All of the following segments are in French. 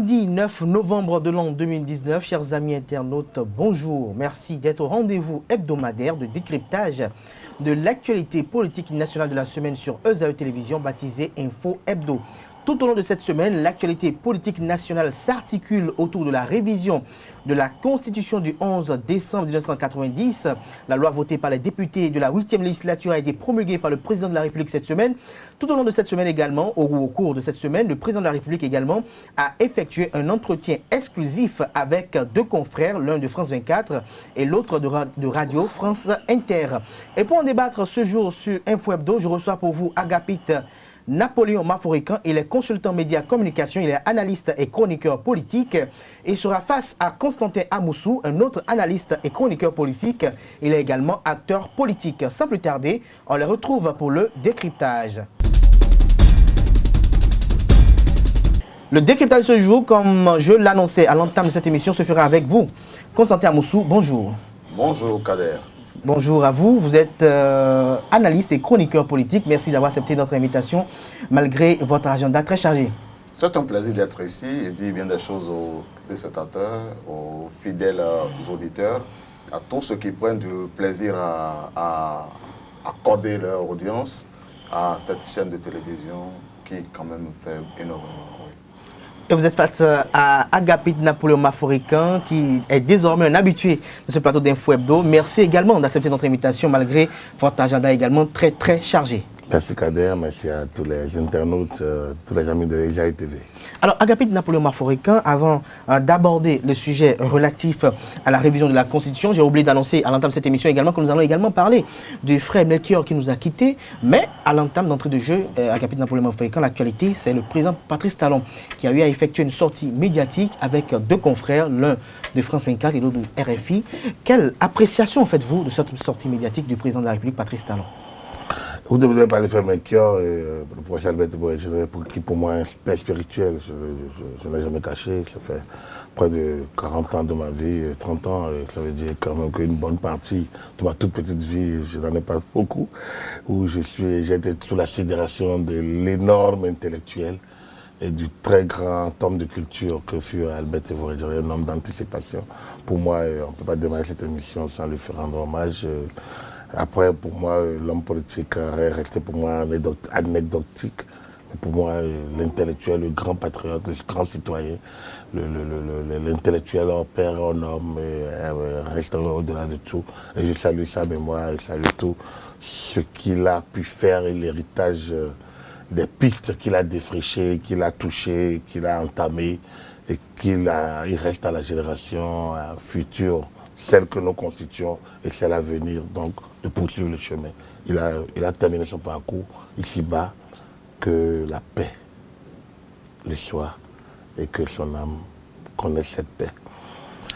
Mardi 9 novembre de l'an 2019, chers amis internautes, bonjour. Merci d'être au rendez-vous hebdomadaire de décryptage de l'actualité politique nationale de la semaine sur EZAE Télévision, baptisé Info Hebdo. Tout au long de cette semaine, l'actualité politique nationale s'articule autour de la révision de la Constitution du 11 décembre 1990. La loi votée par les députés de la 8e législature a été promulguée par le président de la République cette semaine. Tout au long de cette semaine également, au cours de cette semaine, le président de la République également a effectué un entretien exclusif avec deux confrères, l'un de France 24 et l'autre de Radio France Inter. Et pour en débattre ce jour sur Info Hebdo, je reçois pour vous Agapite Napoléon Maforican. Il est consultant média communication, il est analyste et chroniqueur politique et sera face à Constantin Amoussou, un autre analyste et chroniqueur politique. Il est également acteur politique. Sans plus tarder, on les retrouve pour le décryptage. Le décryptage ce jour, comme je l'annonçais à l'entame de cette émission, se fera avec vous. Constantin Amoussou, bonjour. Bonjour Kader. Bonjour à vous, vous êtes analyste et chroniqueur politique. Merci d'avoir accepté notre invitation malgré votre agenda très chargé. C'est un plaisir d'être ici. Je dis bien des choses aux téléspectateurs, aux fidèles auditeurs, à tous ceux qui prennent du plaisir à accorder leur audience à cette chaîne de télévision qui quand même fait énormément. Et vous êtes face à Agapite Napoléon Maforican, qui est désormais un habitué de ce plateau d'Info Hebdo. Merci également d'accepter notre invitation malgré votre agenda également très chargé. Merci Kader, merci à tous les internautes, tous les amis de EZAE TV. Alors, Agapite Napoléon Maforican, avant d'aborder le sujet relatif à la révision de la Constitution, j'ai oublié d'annoncer à l'entame de cette émission également que nous allons également parler du frère Melchior qui nous a quittés. Mais à l'entame d'entrée de jeu, Agapite Napoléon Maforican, l'actualité, c'est le président Patrice Talon qui a eu à effectuer une sortie médiatique avec deux confrères, l'un de France 24 et l'autre de RFI. Quelle appréciation faites-vous de cette sortie médiatique du président de la République, Patrice Talon? Vous devez parler de frère Melchior, le professeur Albert qui pour moi est un père spirituel, je ne l'ai jamais caché. Ça fait près de 40 ans de ma vie, 30 ans, ça veut dire quand même qu'une bonne partie de ma toute petite vie, je n'en ai pas beaucoup, où j'ai été sous la sidération de l'énorme intellectuel et du très grand homme de culture que fut Albert Évora, un homme d'anticipation. Pour moi, on ne peut pas démarrer cette émission sans lui faire rendre hommage. Après, pour moi, l'homme politique est resté pour moi anecdotique. Mais pour moi, l'intellectuel, le grand patriote, le grand citoyen, l'intellectuel hors père, hors homme, reste au-delà de tout. Et je salue sa mémoire, je salue tout ce qu'il a pu faire et l'héritage des pistes qu'il a défrichées, qu'il a touchées, qu'il a entamées et il reste à la génération future, celle que nous constituons et celle à venir, donc de poursuivre le chemin. Il a terminé son parcours ici-bas, que la paix le soit et que son âme connaisse cette paix.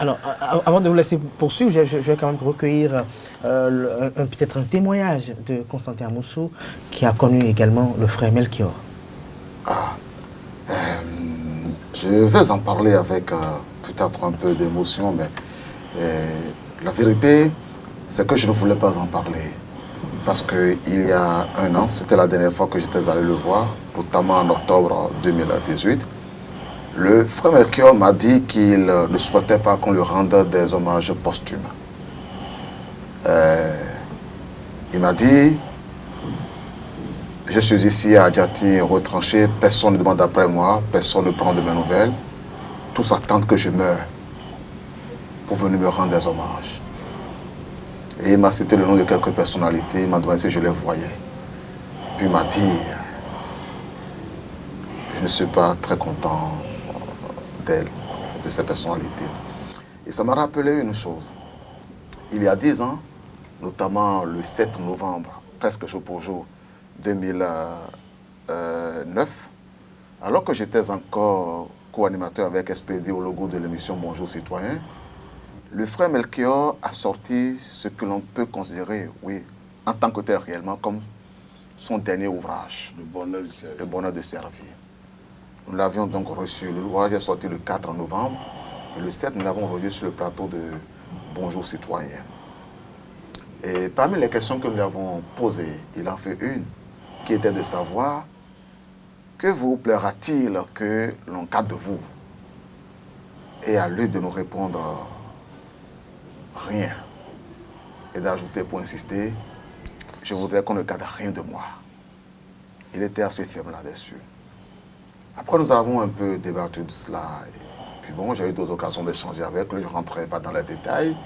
Alors, avant de vous laisser poursuivre, je vais quand même recueillir peut-être un témoignage de Constantin Amoussou qui a connu également le frère Melchior. Je vais en parler avec peut-être un peu d'émotion, mais la vérité, c'est que je ne voulais pas en parler. Parce qu'il y a un an, c'était la dernière fois que j'étais allé le voir, notamment en octobre 2018. Le frère Melchior m'a dit qu'il ne souhaitait pas qu'on lui rende des hommages posthumes. Il m'a dit, je suis ici à Adiati retranché, personne ne demande après moi, personne ne prend de mes nouvelles. Tous attendent que je meure pour venir me rendre des hommages. Et il m'a cité le nom de quelques personnalités, il m'a demandé si je les voyais. Puis il m'a dit, je ne suis pas très content d'elle, de ces personnalités. Et ça m'a rappelé une chose. Il y a 10 ans, notamment le 7 novembre, presque jour pour jour, 2009, alors que j'étais encore co-animateur avec SPD au logo de l'émission Bonjour Citoyen, le frère Melchior a sorti ce que l'on peut considérer, oui, en tant que tel réellement, comme son dernier ouvrage, Le bonheur de servir. Nous l'avions donc reçu, l'ouvrage est sorti le 4 novembre, et le 7, nous l'avons reçu sur le plateau de Bonjour Citoyen. Et parmi les questions que nous lui avons posées, il en fait une, qui était de savoir que vous plaira-t-il que l'on garde de vous Et à lui de nous répondre rien. Et d'ajouter pour insister, je voudrais qu'on ne garde rien de moi. Il était assez ferme là-dessus. Après, nous avons un peu débattu de cela. Et puis bon, j'ai eu d'autres occasions d'échanger avec lui, je ne rentrerai pas dans les détails.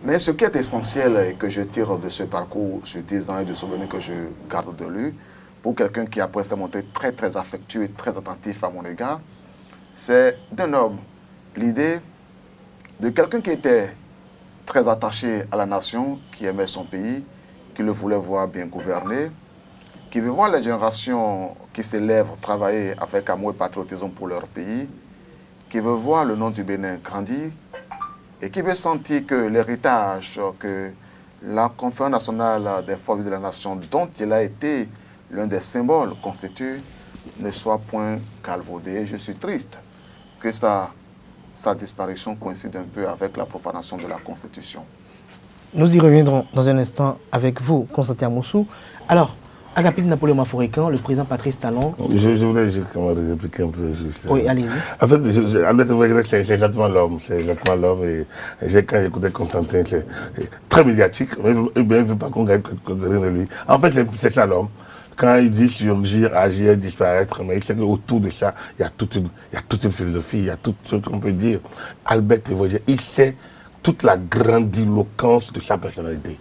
Mais ce qui est essentiel et que je tire de ce parcours sur 10 ans et de souvenirs que je garde de lui, pour quelqu'un qui après s'est montré très très affectueux et très attentif à mon égard, c'est d'un homme, l'idée de quelqu'un qui était très attaché à la nation, qui aimait son pays, qui le voulait voir bien gouverné, qui veut voir les générations qui s'élèvent travailler avec amour et patriotisme pour leur pays, qui veut voir le nom du Bénin grandir et qui veut sentir que l'héritage que la Conférence nationale des forces de la nation, dont il a été l'un des symboles constitue, ne soit point calvaudé. Je suis triste que sa disparition coïncide un peu avec la profanation de la Constitution. Nous y reviendrons dans un instant avec vous, Constantin Moussou. Alors, agapit Napoléon Maforécan, le président Patrice Talon. Je voulais répliquer un peu. Juste, oui, allez-y. En fait, c'est exactement l'homme. C'est exactement l'homme. Et quand j'écoutais Constantin, c'est très médiatique. Mais il ne veut pas qu'on gagne de lui. En fait, c'est ça l'homme. Quand il dit surgir, agir, disparaître, mais il sait qu'autour de ça, il y a toute une philosophie, il y a tout ce qu'on peut dire. Albert Tévoisier, il sait toute la grandiloquence de sa personnalité.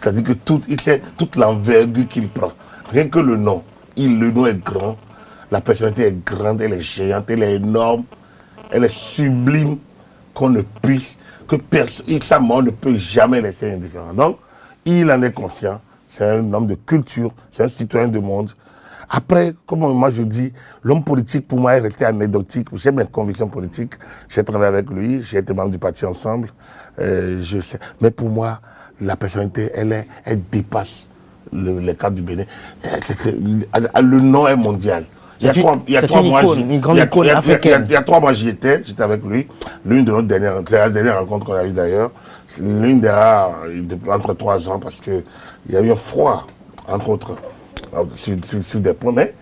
C'est-à-dire que il sait toute l'envergure qu'il prend. Rien que le nom. Le nom est grand, la personnalité est grande, elle est géante, elle est énorme, elle est sublime, qu'on ne puisse, sa mort ne peut jamais laisser indifférent. Donc, il en est conscient. C'est un homme de culture, c'est un citoyen du monde. Après, comme moi je dis, l'homme politique pour moi est resté anecdotique. J'ai mes convictions politiques, j'ai travaillé avec lui, j'ai été membre du parti ensemble. Je sais. Mais pour moi, la personnalité, elle dépasse le cadre du Bénin. Le nom est mondial. Il y a 3 mois, j'y étais avec lui. L'une de nos dernières, c'est la dernière rencontre qu'on a eue d'ailleurs. L'une des rares, entre 3 ans, parce qu'il y a eu un froid, entre autres, sur des points. Mais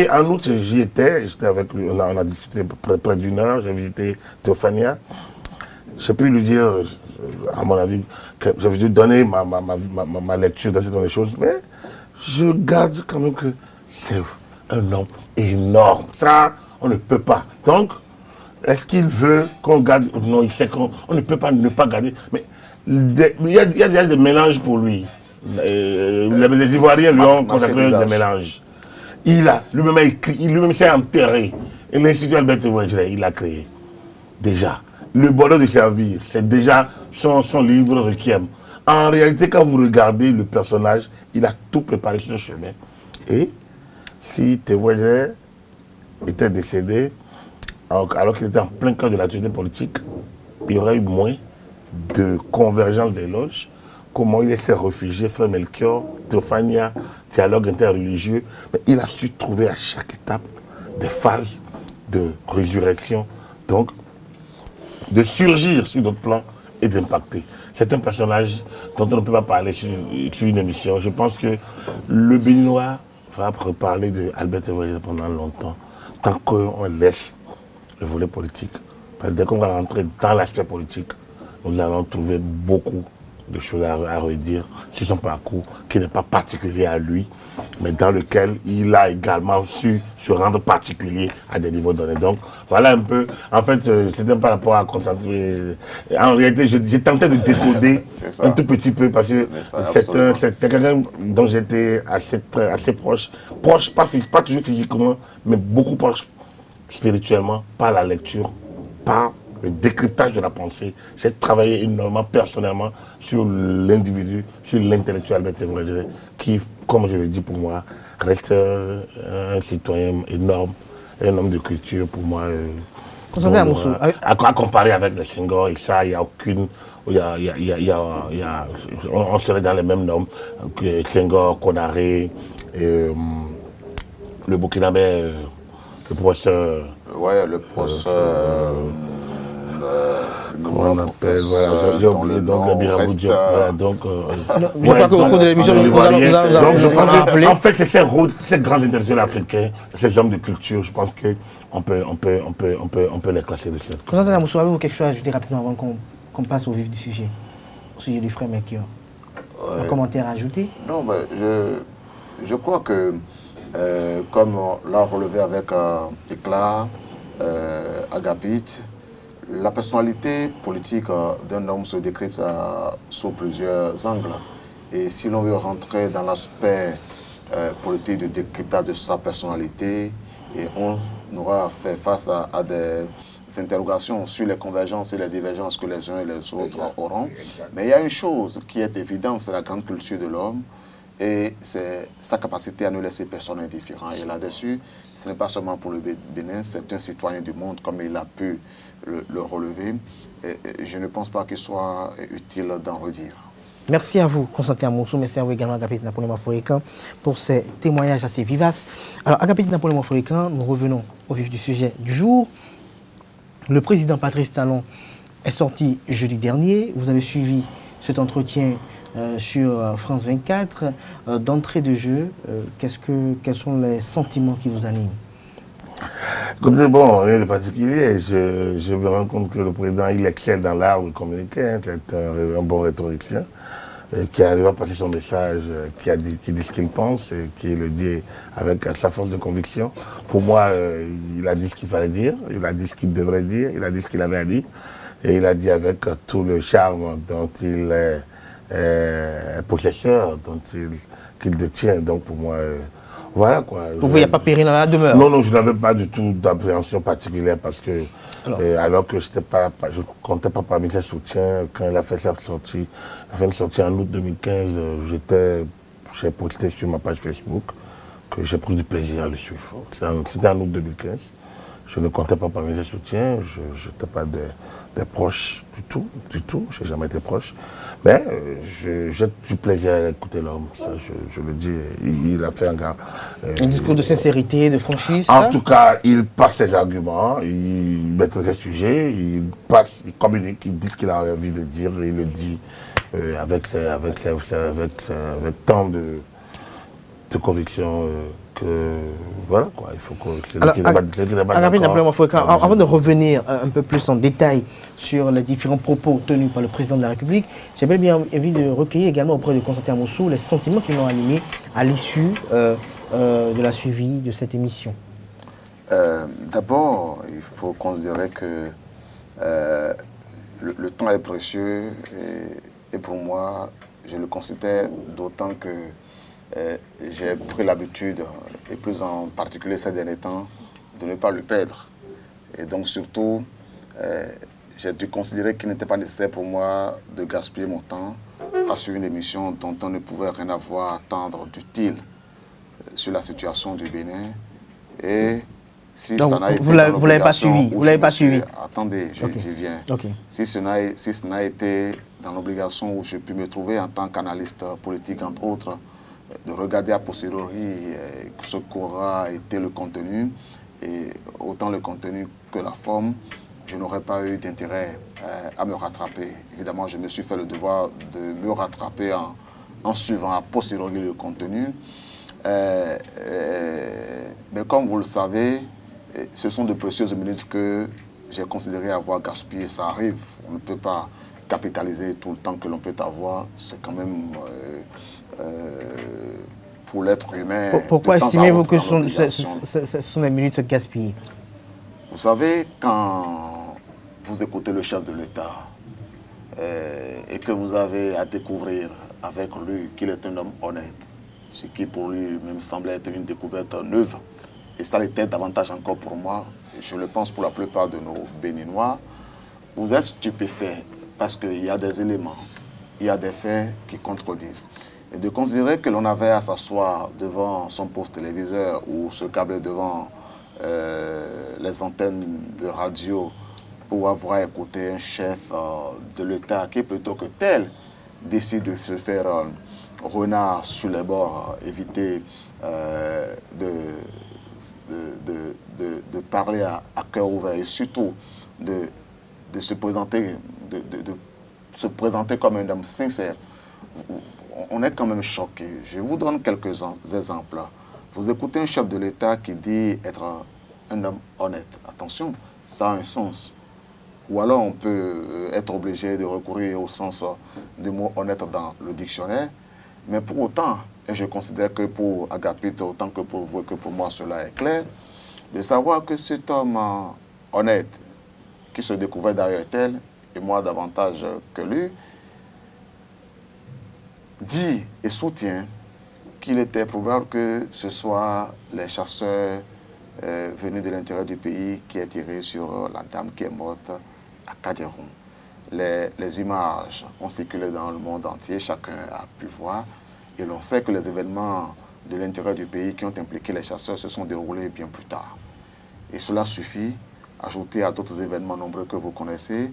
en août, j'y étais avec lui, on a discuté près d'1 heure, j'ai visité Théophania. J'ai pu lui dire, à mon avis, que j'ai dû donner ma lecture dans ces choses, mais je garde quand même que c'est un homme énorme. Ça, on ne peut pas. Donc, est-ce qu'il veut qu'on garde? Non, il sait qu'on ne peut pas ne pas garder. Mais il y a déjà des mélanges pour lui. Les Ivoiriens lui ont consacré des mélanges. Lui-même a écrit, lui-même s'est enterré. Et l'Institut Albert Tévoisier, il l'a créé. Déjà. Le bonheur de servir, c'est déjà son livre Requiem. En réalité, quand vous regardez le personnage, il a tout préparé sur le chemin. Et si Tévoisier était décédé, alors qu'il était en plein cœur de l'actualité politique, il y aurait eu moins de convergence des loges. Comment il s'est réfugié, Frère Melchior, Théophania, dialogue interreligieux. Mais il a su trouver à chaque étape des phases de résurrection. Donc, de surgir sur d'autres plans et d'impacter. C'est un personnage dont on ne peut pas parler sur une émission. Je pense que le Béninois va reparler d'Albert Tévoisier pendant longtemps, tant qu'on laisse le volet politique. Parce que dès qu'on va rentrer dans l'aspect politique, nous allons trouver beaucoup de choses à redire sur son parcours, qui n'est pas particulier à lui, mais dans lequel il a également su se rendre particulier à des niveaux donnés. Donc, voilà un peu. En fait, c'était par rapport à Constantin. En réalité, j'ai tenté de décoder un tout petit peu, parce que c'est quelqu'un dont j'étais assez proche. Proche, pas toujours physiquement, mais beaucoup proche spirituellement, par la lecture, par le décryptage de la pensée. J'ai travaillé énormément personnellement sur l'individu, sur l'intellectuel Albert Tévoisier, qui, comme je le dis pour moi, reste un citoyen énorme, un homme de culture pour moi. À comparer avec le Senghor, et ça, il n'y a aucune. On serait dans les mêmes normes que Senghor, Konaré, le Burkinabé, le professeur. Ouais, le professeur. qu'on appelle, voilà, j'ai oublié, donc la Biraboudia. Voilà, donc. Je crois qu'au cours de l'émission, donc, je pense rappeler. en fait, c'est ces grands intellectuels africains, ces hommes de culture, je pense qu'on peut les classer de cette. Constantin Amoussou, avez-vous quelque chose à ajouter rapidement avant qu'on passe au vif du sujet, au sujet du frère Melchior? Un commentaire à ajouter? Non, mais je crois que, comme l'a relevé avec éclat, Agapit, la personnalité politique d'un homme se décrypte sous plusieurs angles. Et si l'on veut rentrer dans l'aspect politique de décryptage de sa personnalité, et on aura fait face à des interrogations sur les convergences et les divergences que les uns et les autres auront. Mais il y a une chose qui est évidente, c'est la grande culture de l'homme et c'est sa capacité à ne laisser personne indifférent. Et là-dessus, ce n'est pas seulement pour le Bénin, c'est un citoyen du monde comme il a pu le relever. Et je ne pense pas qu'il soit utile d'en redire. Merci à vous, Constantin Amoussou. Merci à vous également, Agapit Napoléon Maforékan, pour ces témoignages assez vivaces. Alors, Agapit Napoléon Maforékan, nous revenons au vif du sujet du jour. Le président Patrice Talon est sorti jeudi dernier. Vous avez suivi cet entretien sur France 24. D'entrée de jeu, quels sont les sentiments qui vous animent? Écoutez, bon, rien de particulier. Je me rends compte que le président, il excelle dans l'art de communiquer. C'est un bon rhétoricien qui arrive à passer son message, qui dit ce qu'il pense, et qui le dit avec sa force de conviction. Pour moi, il a dit ce qu'il fallait dire, il a dit ce qu'il devrait dire, il a dit ce qu'il avait à dire, et il a dit avec tout le charme dont il est possesseur, qu'il détient. Donc pour moi, voilà quoi. Pour vous, il n'y a pas péril dans la demeure? Non, je n'avais pas du tout d'appréhension particulière parce que, alors que je ne comptais pas parmi ses soutiens, quand il a fait sa sortie, il a fait une sortie en août 2015, j'ai posté sur ma page Facebook que j'ai pris du plaisir à le suivre. C'était en août 2015. Je ne comptais pas parmi ses soutiens, je n'étais pas des proches du tout, je n'ai jamais été proche. Mais j'ai du plaisir à écouter l'homme, ça je le dis, il a fait un discours de sincérité, de franchise. En tout cas, il passe ses arguments, il maîtrise ses sujets, il communique, il dit ce qu'il a envie de dire, et il le dit avec tant de conviction que voilà quoi, il faut que avant de revenir un peu plus en détail sur les différents propos tenus par le président de la République, j'ai bien envie de recueillir également auprès de Constantin Amoussou les sentiments qui l'ont animé à l'issue de la suivi de cette émission. D'abord, il faut considérer que le temps est précieux et pour moi, je le considère d'autant que j'ai pris l'habitude, et plus en particulier ces derniers temps, de ne pas le perdre. Et donc surtout, j'ai dû considérer qu'il n'était pas nécessaire pour moi de gaspiller mon temps à suivre une émission dont on ne pouvait rien avoir à attendre d'utile sur la situation du Bénin. Et si donc, ça n'a été vous l'avez pas suivi, vous l'avez pas suivi. Attendez, j'y viens. Okay. Si ce n'a été dans l'obligation où j'ai pu me trouver en tant qu'analyste politique, entre autres, de regarder a posteriori ce qu'aura été le contenu, et autant le contenu que la forme, je n'aurais pas eu d'intérêt à me rattraper. Évidemment, je me suis fait le devoir de me rattraper en suivant a posteriori le contenu. Mais comme vous le savez, ce sont de précieuses minutes que j'ai considéré avoir gaspillées. Ça arrive, on ne peut pas capitaliser tout le temps que l'on peut avoir. C'est quand même... pour l'être humain. Pourquoi estimez-vous que ce sont des minutes gaspillées? Vous savez, quand vous écoutez le chef de l'État et que vous avez à découvrir avec lui qu'il est un homme honnête, ce qui pour lui même semblait être une découverte neuve, et ça l'était davantage encore pour moi, je le pense pour la plupart de nos Béninois, vous êtes stupéfait parce qu'il y a des éléments, il y a des faits qui contredisent. Et de considérer que l'on avait à s'asseoir devant son poste téléviseur ou se câbler devant les antennes de radio pour avoir écouté un chef de l'État qui, plutôt que tel, décide de se faire renard sur les bords, éviter de parler à cœur ouvert et surtout de se présenter, se présenter comme un homme sincère, on est quand même choqué. Je vous donne quelques exemples. Vous écoutez un chef de l'État qui dit être un homme honnête. Attention, ça a un sens. Ou alors on peut être obligé de recourir au sens du mot honnête dans le dictionnaire. Mais pour autant, et je considère que pour Agapite, autant que pour vous et que pour moi, cela est clair, de savoir que cet homme honnête, qui se découvrait d'ailleurs tel, et moi davantage que lui, dit et soutient qu'il était probable que ce soit les chasseurs venus de l'intérieur du pays qui aient tiré sur la dame qui est morte à Kaderoun. Les images ont circulé dans le monde entier, chacun a pu voir, et l'on sait que les événements de l'intérieur du pays qui ont impliqué les chasseurs se sont déroulés bien plus tard. Et cela suffit, ajouté à d'autres événements nombreux que vous connaissez,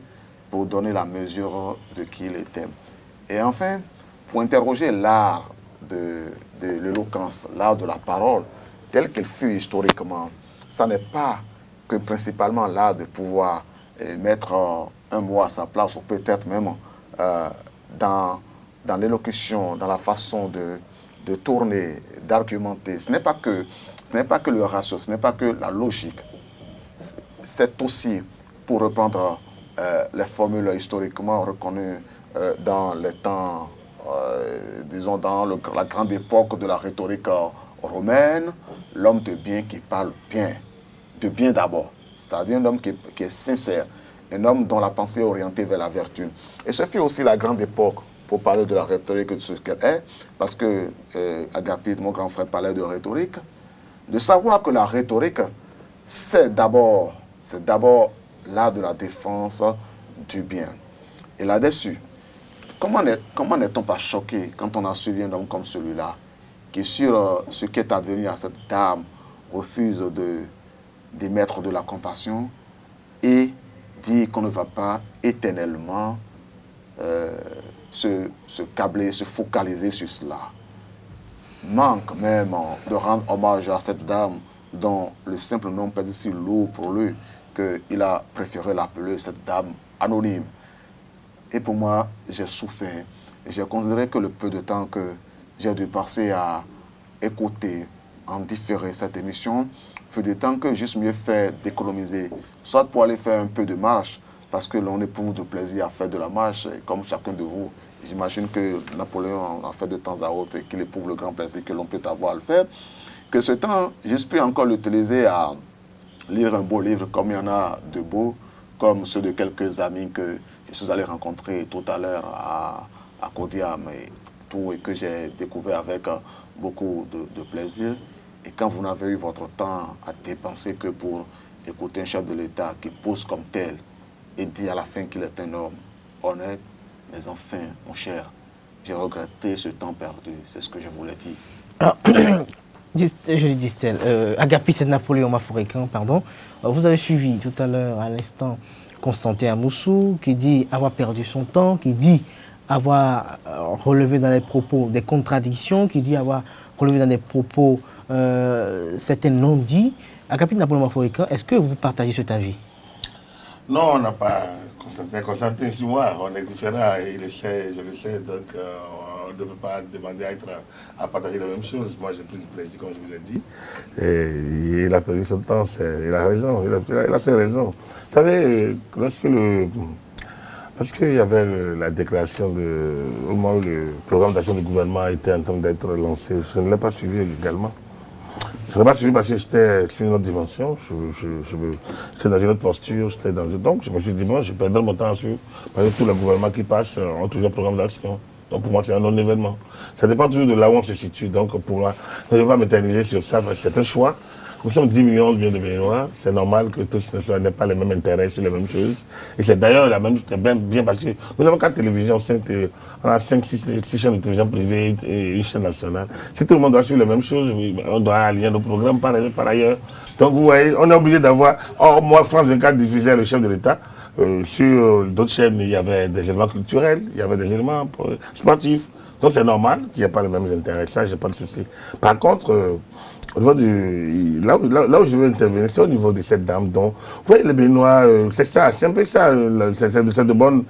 pour donner la mesure de qui il était. Et enfin, pour interroger l'art de l'éloquence, l'art de la parole, tel qu'il fut historiquement, ça n'est pas que principalement l'art de pouvoir mettre un mot à sa place, ou peut-être même dans l'élocution, dans la façon de tourner, d'argumenter. Ce n'est pas que le ratio, ce n'est pas que la logique. C'est aussi, pour reprendre les formules historiquement reconnues dans les temps, disons dans la grande époque de la rhétorique romaine, l'homme de bien qui parle bien, de bien d'abord, c'est-à-dire un homme qui est sincère, un homme dont la pensée est orientée vers la vertu. Et ce fut aussi la grande époque, pour parler de la rhétorique de ce qu'elle est, parce que Agapite, mon grand frère, parlait de rhétorique, de savoir que la rhétorique, c'est d'abord l'art de la défense du bien. Et là-dessus, comment n'est-on pas choqué quand on a suivi un homme comme celui-là, qui sur ce qui est advenu à cette dame refuse d'émettre de la compassion et dit qu'on ne va pas éternellement se câbler, se focaliser sur cela. Manque même de rendre hommage à cette dame dont le simple nom pèse si lourd pour lui qu'il a préféré l'appeler cette dame anonyme. Et pour moi, j'ai souffert. J'ai considéré que le peu de temps que j'ai dû passer à écouter, en différer cette émission, fut du temps que juste mieux fait d'économiser, soit pour aller faire un peu de marche, parce que l'on éprouve du plaisir à faire de la marche, comme chacun de vous. J'imagine que Napoléon en a fait de temps à autre et qu'il éprouve le grand plaisir que l'on peut avoir à le faire. Que ce temps, j'espère pu encore l'utiliser à lire un beau livre comme il y en a de beaux, comme ceux de quelques amis que je suis allé rencontrer tout à l'heure à Kodiam et que j'ai découvert avec beaucoup de plaisir. Et quand vous n'avez eu votre temps à dépenser que pour écouter un chef de l'État qui pose comme tel et dit à la fin qu'il est un homme honnête, mais enfin, mon cher, j'ai regretté ce temps perdu. C'est ce que je voulais dire. Alors, je dis Distel, Agapite Napoléon Mafourican, pardon. Vous avez suivi tout à l'heure, à l'instant, Constantin Amoussou, qui dit avoir perdu son temps, qui dit avoir relevé dans les propos des contradictions, qui dit avoir relevé dans des propos certains non-dits. Agapite Napoléon Mafourican, est-ce que vous partagez cet avis? Non, on n'a pas Constantin sur moi, on est différents, il le sait, je le sais, donc on ne peut pas demander à partager la même chose. Moi j'ai pris du plaisir, comme je vous l'ai dit, et il a perdu son temps, il a raison, il a ses raisons. Vous savez, lorsqu'il y avait la déclaration, au moment où le programme d'action du gouvernement était en train d'être lancé, je ne l'ai pas suivi également. Je ne l'ai pas suivi parce que j'étais sur une autre dimension, j'étais dans une autre posture, donc je me suis dit, bon, je perdrai mon temps à suivre, parce que tous les gouvernements qui passent ont toujours un programme d'action. Donc pour moi, c'est un non-événement. Ça dépend toujours de là où on se situe, donc pour moi, je ne vais pas m'éterniser sur ça, parce que c'est un choix. Nous sommes 10 millions de Béninois, c'est normal que tous n'aient pas les mêmes intérêts sur les mêmes choses. Et c'est d'ailleurs la même, c'est bien parce que nous avons 4 télévisions, on a 5-6 chaînes de télévision privées et une chaîne nationale. Si tout le monde doit suivre les mêmes choses, on doit aligner nos programmes par ailleurs. Donc vous voyez, on est obligé d'avoir, moi France 24 diffusait le chef de l'État. Sur d'autres chaînes, il y avait des éléments culturels, il y avait des éléments sportifs. Donc c'est normal qu'il n'y ait pas les mêmes intérêts, ça, j'ai pas de souci. Par contre, au niveau là où je veux intervenir, c'est au niveau de cette dame dont, vous voyez, les Béninois, c'est ça, c'est un peu ça, c'est de bonnes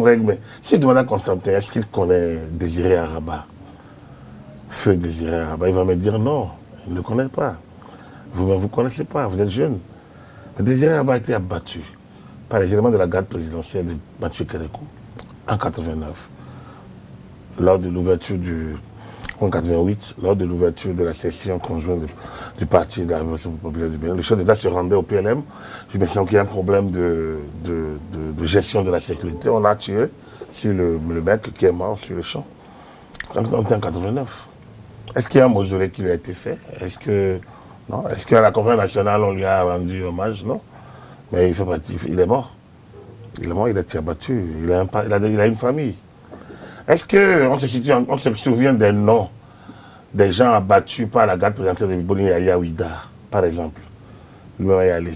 règles. Mais si je demande à Constantin, est-ce qu'il connaît Désiré Araba, Feu Désiré Araba, il va me dire non, il ne le connaît pas. Vous-même, vous ne connaissez pas, vous êtes jeune. Mais Désiré Araba a été abattu par les éléments de la garde présidentielle de Mathieu Kérékou en 89, lors de l'ouverture en 88, lors de l'ouverture de la session conjointe du parti de la Révolution populaire du Bénin. Le chef d'État se rendait au PLM. Je me sens qu'il y a un problème de gestion de la sécurité. On a tiré sur le mec qui est mort sur le champ. On était en 89. Est-ce qu'il y a un mausolée qui lui a été fait? Est-ce qu'à la conférence nationale, on lui a rendu hommage? Non. Mais il est mort. Il est mort, il a été abattu. Il a une famille. Est-ce qu'on se souvient des noms des gens abattus par la garde présidentielle de Boni Yaya Ouida, par exemple?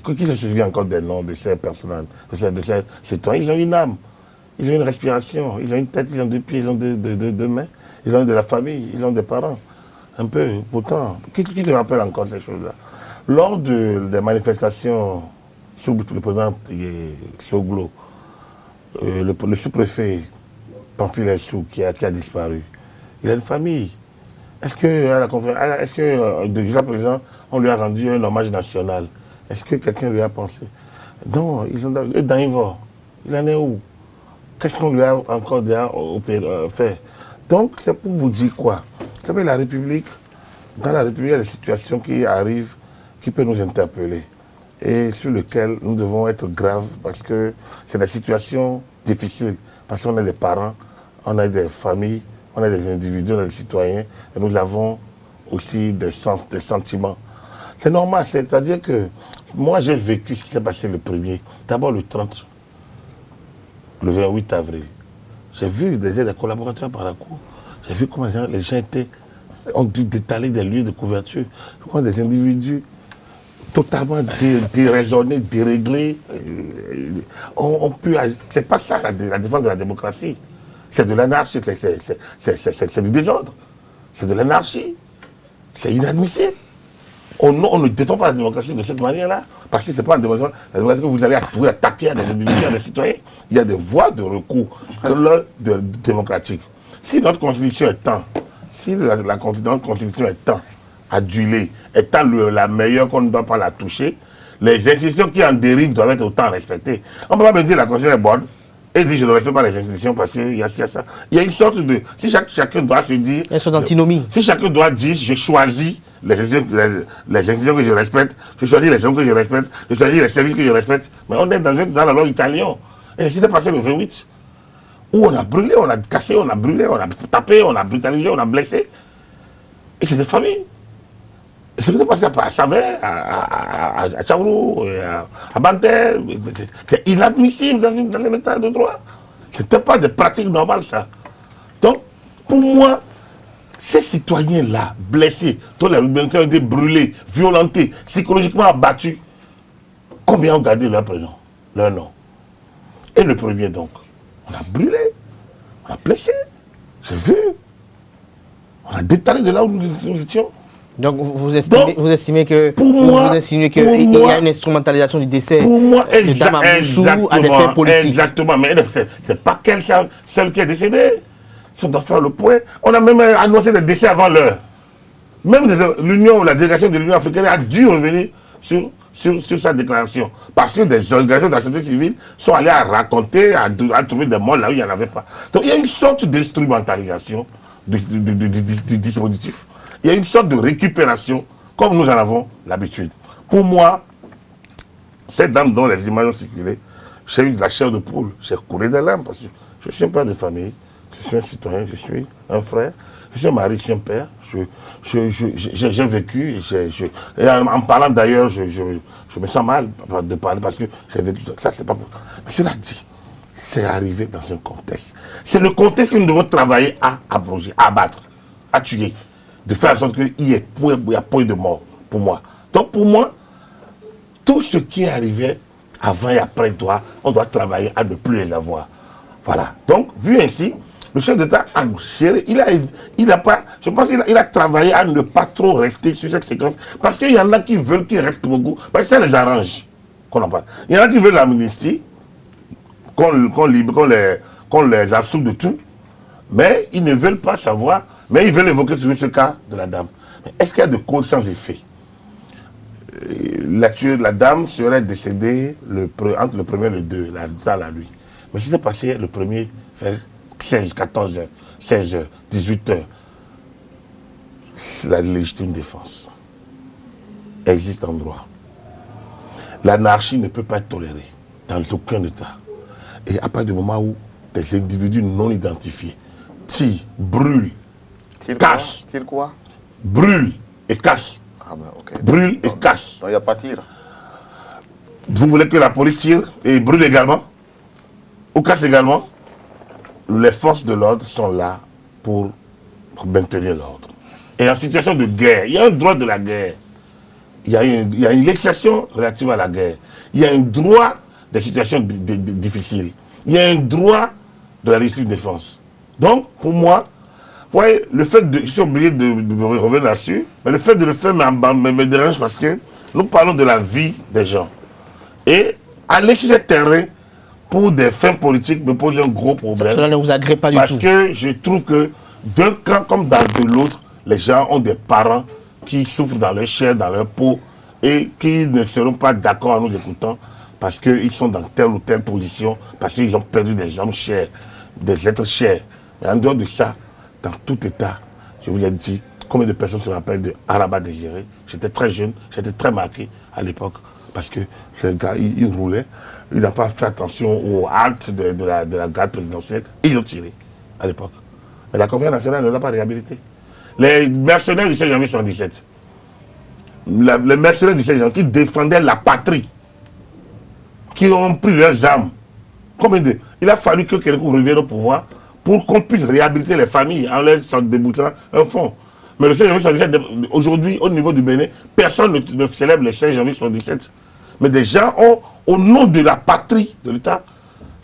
Qui se souvient encore des noms de ces personnages, de ces citoyens? Ils ont une âme, ils ont une respiration, ils ont une tête, ils ont deux pieds, ils ont deux mains, ils ont de la famille, ils ont des parents. Un peu, pourtant. Qui te rappelle encore ces choses-là? Lors des manifestations sous le président Soglo, le sous-préfet Pamphile Sou qui a disparu, il a une famille. Est-ce que jusqu'à présent, on lui a rendu un hommage national? Est-ce que quelqu'un lui a pensé? Non, ils sont dans Ivor. Il en est où? Qu'est-ce qu'on lui a encore fait? Donc, c'est pour vous dire quoi? Vous savez, dans la République, il y a des situations qui arrivent, qui peuvent nous interpeller et sur lesquelles nous devons être graves parce que c'est des situations difficiles, parce qu'on a des parents, on a des familles, on a des individus, on a des citoyens, et nous avons aussi des sentiments. C'est normal, c'est-à-dire que moi j'ai vécu ce qui s'est passé le 1er, d'abord le 30, le 28 avril. J'ai vu des collaborateurs par la cour, j'ai vu comment les gens ont dû détaler des lieux de couverture, comment des individus totalement déraisonnés, déréglés, c'est pas ça la défense de la démocratie. C'est de l'anarchie, c'est du désordre, c'est de l'anarchie, c'est inadmissible. On ne défend pas la démocratie de cette manière-là, parce que ce n'est pas la démocratie que vous allez attaquer à des individus, à des citoyens. Il y a des voies de recours démocratiques. Si notre constitution est adulée, étant la meilleure qu'on ne doit pas la toucher, les institutions qui en dérivent doivent être autant respectées. On ne peut pas me dire que la constitution est bonne, et dire je ne respecte pas les institutions parce qu'il y a ça. Il y a une sorte de... Si chacun doit se dire... Elles sont d'antinomie. Si chacun doit dire je choisis les institutions que je respecte, je choisis les gens que je respecte, je choisis les services que je respecte, mais on est dans la loi italienne. Et c'est ce qui s'est passé le 28, où on a brûlé, on a cassé, on a brûlé, on a tapé, on a brutalisé, on a blessé. Et c'est des familles. Et ce qui s'est passé à Savé, à Tchaourou, à Banter, c'est inadmissible dans un état de droit. Ce n'était pas des pratiques normales, ça. Donc, pour moi, ces citoyens-là, blessés, dont les humanité ont été brûlés, violentés, psychologiquement abattus, combien ont gardé leur prénom, leur nom? Et le 1er, donc, on a brûlé, on a blessé, j'ai vu, on a détalé de là où nous étions. Donc vous estimez qu'il y a une instrumentalisation du décès de Dame Amoussou à des fins politiques. Exactement, mais ce n'est pas celle qui est décédée. On doit faire le point. On a même annoncé des décès avant l'heure. Même la délégation de l'Union africaine a dû revenir sur sa déclaration. Parce que des organisations de la société civile sont allées à raconter, à trouver des morts là où il n'y en avait pas. Donc il y a une sorte d'instrumentalisation du dispositif. Il y a une sorte de récupération, comme nous en avons l'habitude. Pour moi, cette dame dont les images ont circulé, j'ai eu de la chair de poule, j'ai coulé des larmes, parce que je suis un père de famille, je suis un citoyen, je suis un frère, je suis un mari, je suis un père, j'ai vécu, et en parlant d'ailleurs, je me sens mal de parler, parce que j'ai vécu, ça c'est pas pour... Mais cela dit, c'est arrivé dans un contexte. C'est le contexte que nous devons travailler à abroger, à abattre, à tuer. De faire en sorte qu'il y ait point de mort pour moi. Donc pour moi, tout ce qui est arrivé avant et après on doit travailler à ne plus les avoir. Voilà. Donc, vu ainsi, Le chef d'État a géré, il a pas, je pense qu'il a travaillé à ne pas trop rester sur cette séquence. Parce qu'il y en a qui veulent qu'il reste beaucoup, parce que ça les arrange. Qu'on en parle. Il y en a qui veulent l'amnistie, qu'on les absorbe de tout, mais ils ne veulent pas savoir, mais ils veulent évoquer toujours ce cas de la dame. Est-ce qu'il y a de causes sans effet? La dame serait décédée entre le 1er et le 2, ça la nuit. Mais si c'est passé le 1er, vers 16, 14 heures, 16 heures, 18 heures, la légitime défense existe en droit. L'anarchie ne peut pas être tolérée dans aucun État. Et à partir du moment où des individus non identifiés tirent, brûlent, cassent, brûlent et cassent, brûlent et cassent. Donc il n'y a pas de tir. Vous voulez que la police tire et brûle également? Ou casse également? Les forces de l'ordre sont là pour maintenir l'ordre. Et en situation de guerre, il y a un droit de la guerre. Il y a une législation relative à la guerre. Il y a un droit des situations difficiles. Il y a un droit de la légitime défense. Donc, pour moi, vous voyez, le fait de... Je suis obligé de revenir là-dessus, mais le fait de le faire me dérange parce que nous parlons de la vie des gens. Et aller sur ce terrain pour des fins politiques me pose un gros problème. Cela ne vous agrée pas du tout. Parce que je trouve que d'un camp comme dans de l'autre, les gens ont des parents qui souffrent dans leur chair, dans leur peau, et qui ne seront pas d'accord en nous écoutant parce qu'ils sont dans telle ou telle position, parce qu'ils ont perdu des hommes chers, des êtres chers. Et en dehors de ça, dans tout État, je vous ai dit, combien de personnes se rappellent de Araba Désiré? J'étais très jeune, j'étais très marqué à l'époque, parce que ce gars, il roulait, il n'a pas fait attention aux actes de la garde présidentielle, ils ont tiré à l'époque. Mais la Conférence nationale ne l'a pas réhabilité. Les mercenaires du 16 janvier 1977, les mercenaires du 16 janvier qui défendaient la patrie, qui ont pris leurs armes, il a fallu que quelqu'un revienne au pouvoir pour qu'on puisse réhabiliter les familles en leur déboutant un fonds. Mais le 16 janvier 1977, aujourd'hui, au niveau du Bénin, personne ne célèbre le 16 janvier 1977. Mais des gens ont, au nom de la patrie, de l'État,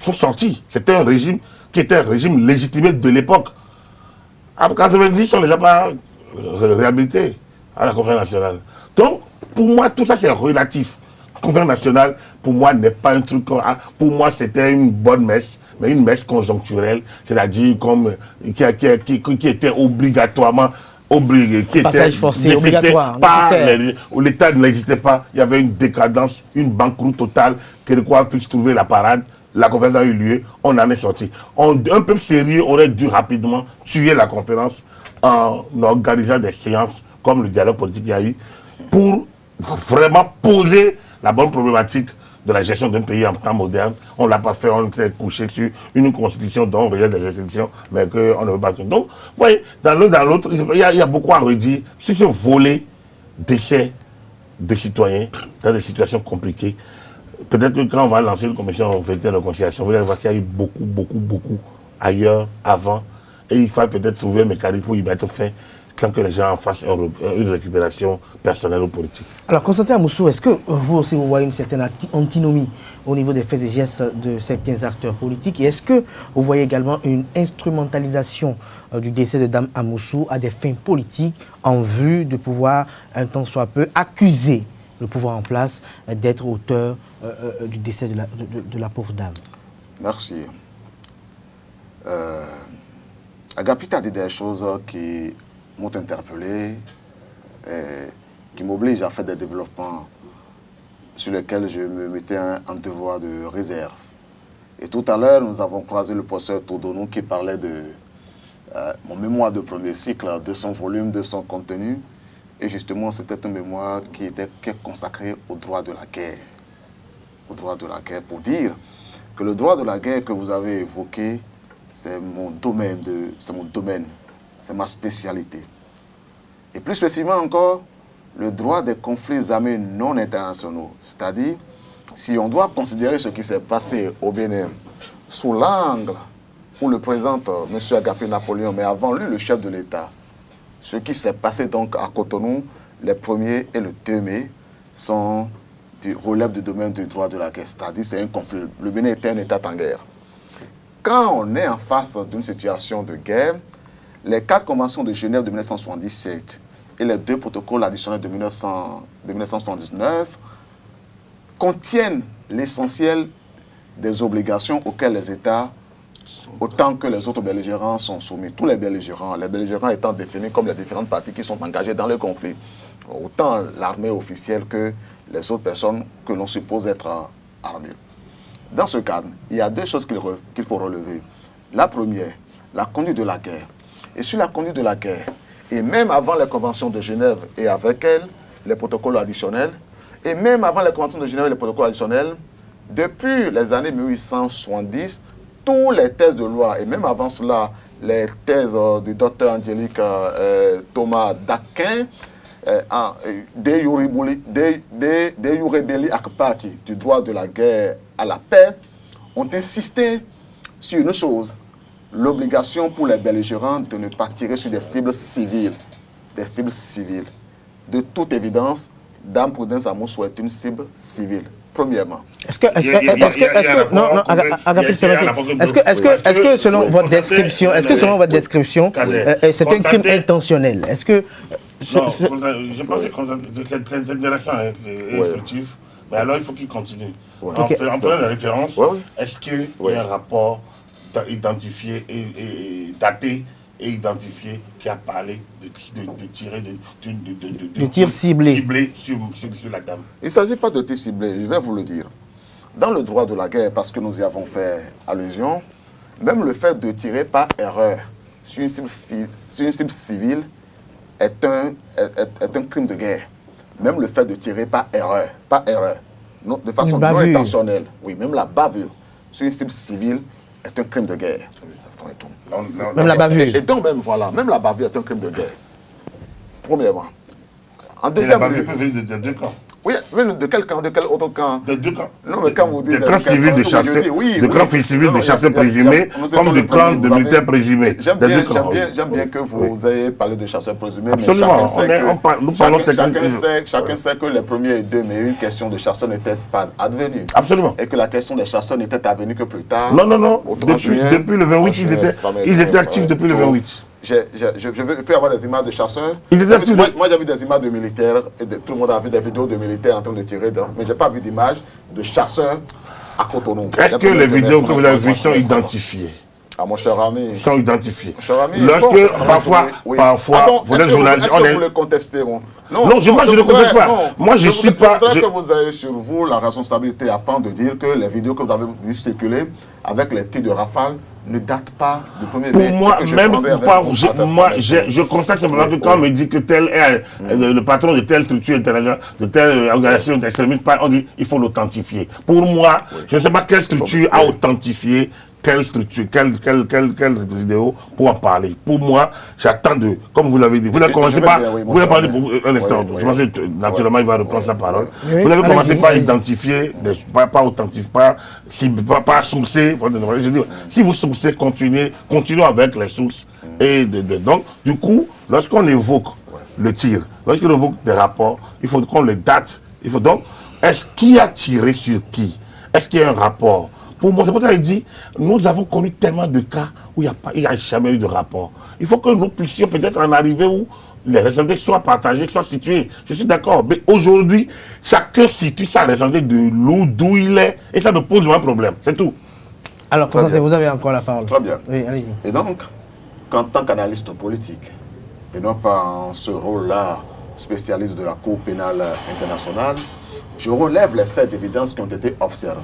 sont sortis. C'était un régime qui était un régime légitimé de l'époque. En 90, on ne les a pas réhabilités à la Conférence nationale. Donc, pour moi, tout ça, c'est relatif. La Conférence nationale, pour moi, n'est pas un truc... Pour moi, c'était une bonne messe, mais une messe conjoncturelle, c'est-à-dire qui était obligatoirement obligé, qui passage était forcé, obligatoire, où l'État n'existait pas, il y avait une décadence, une banqueroute totale, que quoi puisse trouver la parade. La conférence a eu lieu, on en est sorti. Un peuple sérieux aurait dû rapidement tuer la conférence en organisant des séances comme le dialogue politique qu'il y a eu pour vraiment poser la bonne problématique de la gestion d'un pays en temps moderne. On ne l'a pas fait, on s'est couché sur une constitution dont on regarde des institutions, mais qu'on ne veut pas. Donc, vous voyez, dans l'un dans l'autre, il y a beaucoup à redire sur ce volet d'essais de citoyens dans des situations compliquées. Peut-être que quand on va lancer une commission vérité de réconciliation, vous allez voir qu'il y a eu beaucoup ailleurs, avant, et il faut peut-être trouver un mécanisme pour y mettre fin, sans que les gens en fassent une récupération personnelle ou politique. Alors, Constantin Amoussou, est-ce que vous aussi vous voyez une certaine antinomie au niveau des faits et gestes de certains acteurs politiques? Et est-ce que vous voyez également une instrumentalisation du décès de Dame Amoussou à des fins politiques en vue de pouvoir, un temps soit peu, accuser le pouvoir en place d'être auteur du décès de la pauvre dame? Merci. Agapita a dit des choses qui m'ont interpellé et qui m'obligent à faire des développements sur lesquels je me mettais en devoir de réserve. Et tout à l'heure, nous avons croisé le professeur Todonou qui parlait de mon mémoire de premier cycle, de son volume, de son contenu. Et justement, c'était un mémoire qui est consacré au droit de la guerre. Au droit de la guerre, pour dire que le droit de la guerre que vous avez évoqué, c'est mon domaine, c'est ma spécialité. Et plus spécifiquement encore, le droit des conflits armés non internationaux. C'est-à-dire, si on doit considérer ce qui s'est passé au Bénin sous l'angle où le présente M. Agapé Napoléon, mais avant lui, le chef de l'État, ce qui s'est passé donc à Cotonou, les 1er et le 2 mai, relèvent du domaine du droit de la guerre. C'est-à-dire c'est un conflit. Le Bénin était un État en guerre. quand on est en face d'une situation de guerre, les 4 conventions de Genève de 1977 et les 2 protocoles additionnels de 1979 contiennent l'essentiel des obligations auxquelles les États, autant que les autres belligérants, sont soumis. Tous les belligérants étant définis comme les différentes parties qui sont engagées dans le conflit. Autant l'armée officielle que les autres personnes que l'on suppose être armées. Dans ce cadre, il y a 2 choses qu'il faut relever. La première, la conduite de la guerre. Et sur la conduite de la guerre, et même avant les conventions de Genève et avec elles, les protocoles additionnels, et même avant les conventions de Genève et les protocoles additionnels, depuis les années 1870, tous les thèses de loi, et même avant cela, les thèses du docteur Angélique Thomas d'Aquin, de Iurebelli ac Pati, du droit de la guerre à la paix, ont insisté sur une chose, l'obligation pour les belligérants de ne pas tirer sur des cibles civiles. Des cibles civiles. De toute évidence, Dame Prudence Amoussou est une cible civile. Premièrement. Est-ce que selon votre description, c'est un crime intentionnel? Est-ce que non, je pense que cette interaction est instructive, mais alors il faut qu'il continue. En prenant la référence, est-ce qu'il y a un rapport identifié et daté et identifié qui a parlé de tirer de tir ciblé sur la dame? Il ne s'agit pas de tir ciblé, je vais vous le dire. Dans le droit de la guerre, parce que nous y avons fait allusion, même le fait de tirer par erreur sur une cible civile est un crime de guerre. Même le fait de tirer par erreur, non, de façon non intentionnelle, oui, même la bavure sur une cible civile est un crime de guerre. Ça se tout. Même la bavure. Et donc même, voilà, même la bavure est un crime de guerre. Premièrement. En deuxième lieu... La bavure peut venir de 2 camps. Oui, mais de quel camp? De quel autre camp? De 2 camps. Non, mais quand vous dites... De camps civils de chasseurs, de camps civils de chasseurs présumés, comme de camps de militaires présumés. J'aime bien que vous ayez parlé de chasseurs présumés. Absolument, nous parlons techniquement. Chacun sait que les premiers et 2 mai, une question de chasseurs n'était pas advenue. Absolument. Et que la question des chasseurs n'était advenue que plus tard. Non. Depuis le 28, ils étaient actifs depuis le 28. Je peux avoir des images de chasseurs. Moi, j'ai vu des images de militaires, et tout le monde a vu des vidéos de militaires en train de tirer, mais je n'ai pas vu d'images de chasseurs à Cotonou. Est-ce que les vidéos que vous avez vues sont identifiées? Ah, mon cher ami. Sont identifiés. Lorsque, parfois, vous êtes journaliste. Est-ce que vous le contestez? Non, je ne le conteste pas. Moi, je ne suis pas. Je voudrais que vous ayez sur vous la responsabilité à prendre de dire que les vidéos que vous avez vues circuler avec les tirs de rafale ne datent pas du 1er mai. Pour moi, même pas. Je constate simplement que quand on me dit que tel est le patron de telle structure internationale, de telle organisation extrémiste, on dit qu'il faut l'authentifier. Pour moi, je ne sais pas quelle structure a authentifié quelle structure, quelle vidéo pour en parler. Pour moi, j'attends de, comme vous l'avez dit, vous n'avez commencé pas, vous l'avez parlé pour un instant, je pense que naturellement il va reprendre sa parole. Vous n'avez commencé par identifier, pas authentifier, pas sourcer. Je dis, si vous sourcez, continuez avec les sources. Donc, du coup, lorsqu'on évoque le tir, lorsqu'on évoque des rapports, il faut qu'on les date. Donc, est-ce qui a tiré sur qui? Est-ce qu'il y a un rapport? Pour moi, c'est pour ça qu'il dit, nous avons connu tellement de cas où il n'y a jamais eu de rapport. Il faut que nous puissions peut-être en arriver où les responsabilités soient partagées, soient situées. Je suis d'accord. Mais aujourd'hui, chacun situe sa responsabilité d'où il est, et ça me pose un problème. C'est tout. Alors, Constantin, vous avez encore la parole. Très bien. Oui, allez-y. Et donc, en tant qu'analyste politique, et non pas en ce rôle-là, spécialiste de la Cour pénale internationale, je relève les faits d'évidence qui ont été observés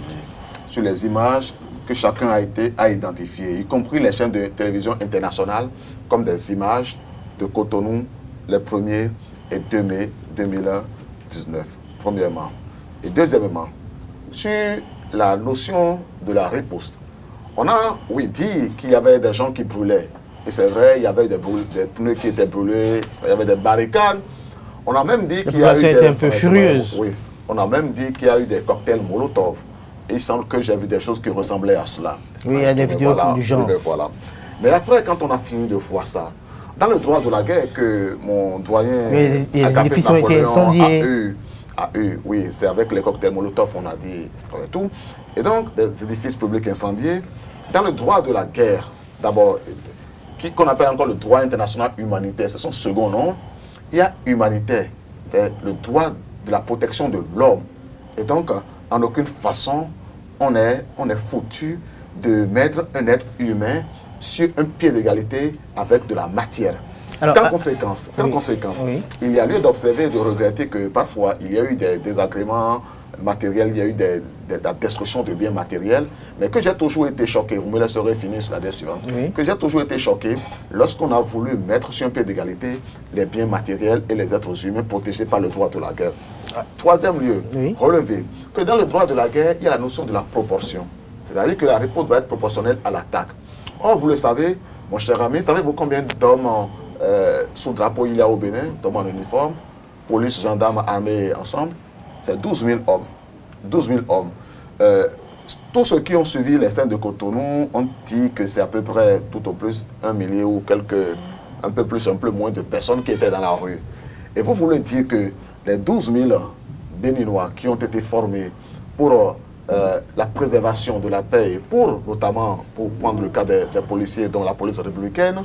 sur les images que chacun a identifiées, y compris les chaînes de télévision internationales, comme des images de Cotonou, les 1er et 2 mai 2019, premièrement. Et deuxièmement, sur la notion de la riposte, on a, dit qu'il y avait des gens qui brûlaient. Et c'est vrai, il y avait des pneus qui étaient brûlés, il y avait des barricades. On a même dit qu'il y a eu des... un peu furieuse. Oui, on a même dit qu'il y a eu des cocktails Molotov. Et il semble que j'ai vu des choses qui ressemblaient à cela. Oui, il y a des vidéos du genre. Voilà. Mais après, quand on a fini de voir ça, dans le droit de la guerre que mon doyen... Mais les édifices ont été incendiés. Oui, c'est avec les cocktails Molotov, on a dit, et tout. Et donc, des édifices publics incendiés. Dans le droit de la guerre, d'abord, qu'on appelle encore le droit international humanitaire, c'est son second nom, il y a humanitaire, c'est le droit de la protection de l'homme. Et donc, en aucune façon, on est foutu de mettre un être humain sur un pied d'égalité avec de la matière. Alors, Qu'en conséquence, oui. il y a lieu d'observer et de regretter que parfois, il y a eu des désagréments matériels, il y a eu de la destruction de biens matériels, mais que j'ai toujours été choqué, vous me laisserez finir sur la idée suivante, que j'ai toujours été choqué lorsqu'on a voulu mettre sur un pied d'égalité les biens matériels et les êtres humains protégés par le droit de la guerre. Troisième lieu, relever que dans le droit de la guerre, il y a la notion de la proportion. C'est-à-dire que la réponse doit être proportionnelle à l'attaque. Or, vous le savez, mon cher ami, savez-vous combien d'hommes sous drapeau il y a au Bénin, d'hommes en uniforme, police, gendarmes, armée ensemble? C'est 12 000 hommes. 12 000 hommes. Tous ceux qui ont suivi les scènes de Cotonou ont dit que c'est à peu près tout au plus 1 millier ou un peu plus, un peu moins de personnes qui étaient dans la rue. Et vous voulez dire que les 12 000 Béninois qui ont été formés pour la préservation de la paix et notamment pour prendre le cas des policiers dont la police républicaine,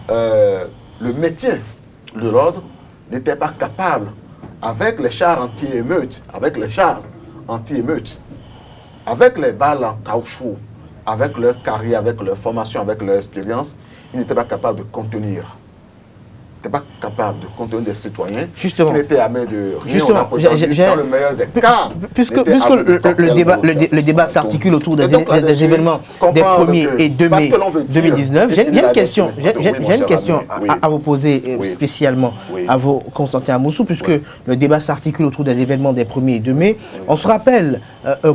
le maintien de l'ordre n'était pas capable, avec les chars anti-émeutes, avec les balles en caoutchouc, avec leur carrière, avec leur formation, avec leur expérience, ils n'étaient pas capables de contenir. N'était pas capable de contenir des citoyens qui n'étaient armés de rien. Justement, dans le meilleur des cas. Puisque le débat s'articule autour des événements des 1er et 2 mai 2019, j'ai une question à vous poser spécialement à vous, Constantin Amoussou, puisque le débat s'articule autour des événements des 1er et 2 mai. On se rappelle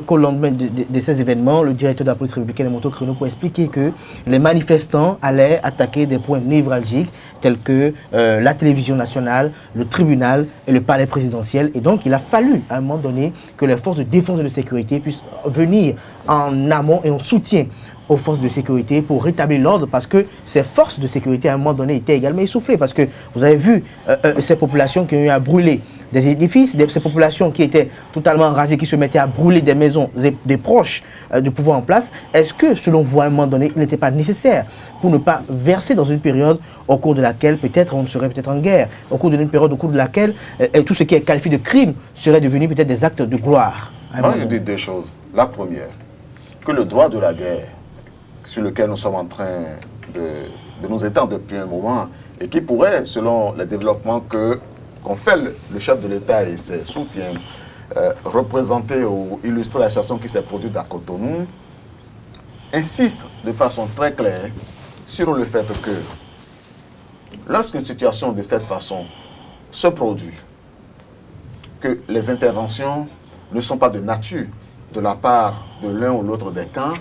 qu'au lendemain de ces événements, le directeur de la police républicaine, Moto Créneau, pour expliquer que les manifestants allaient attaquer des points névralgiques tels que la télévision nationale, le tribunal et le palais présidentiel. Et donc, il a fallu, à un moment donné, que les forces de défense et de sécurité puissent venir en amont et en soutien aux forces de sécurité pour rétablir l'ordre, parce que ces forces de sécurité, à un moment donné, étaient également essoufflées. Parce que vous avez vu ces populations qui ont eu à brûler des édifices, ces populations qui étaient totalement enragées, qui se mettaient à brûler des maisons des proches du pouvoir en place. Est-ce que, selon vous, à un moment donné, il n'était pas nécessaire pour ne pas verser dans une période au cours de laquelle peut-être on serait peut-être en guerre, au cours d'une période au cours de laquelle tout ce qui est qualifié de crime serait devenu peut-être des actes de gloire? Moi, je dis deux choses. La première, que le droit de la guerre, sur lequel nous sommes en train de nous étendre depuis un moment, et qui pourrait, selon les développements qu'ont fait le chef de l'État et ses soutiens, représenter ou illustrer la situation qui s'est produite à Cotonou, insiste de façon très claire sur le fait que lorsqu'une situation de cette façon se produit, que les interventions ne sont pas de nature de la part de l'un ou l'autre des camps,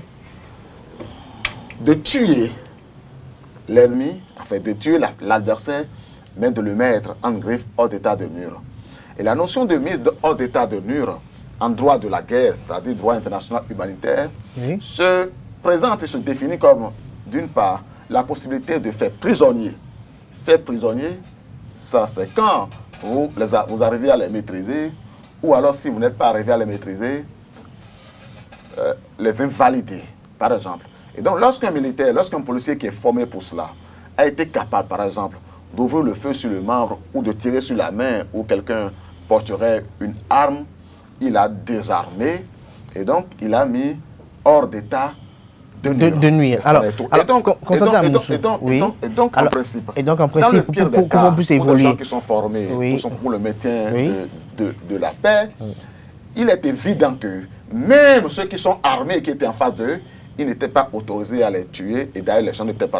de tuer l'ennemi, enfin de tuer l'adversaire, mais de le mettre en griffe hors d'état de mur. Et la notion de mise hors d'état de mur en droit de la guerre, c'est-à-dire droit international humanitaire, se présente et se définit comme, d'une part, la possibilité de faire prisonnier. Faire prisonnier, ça c'est quand vous arrivez à les maîtriser, ou alors si vous n'êtes pas arrivé à les maîtriser, les invalider, par exemple. Et donc, lorsqu'un militaire, lorsqu'un policier qui est formé pour cela a été capable, par exemple, d'ouvrir le feu sur le membre ou de tirer sur la main où quelqu'un porterait une arme, il a désarmé et donc il a mis hors d'état de nuire. Alors, en principe, dans le pire des cas, pour les gens qui sont formés pour le maintien de la paix, il est évident que même ceux qui sont armés et qui étaient en face d'eux, ils n'étaient pas autorisés à les tuer. Et d'ailleurs,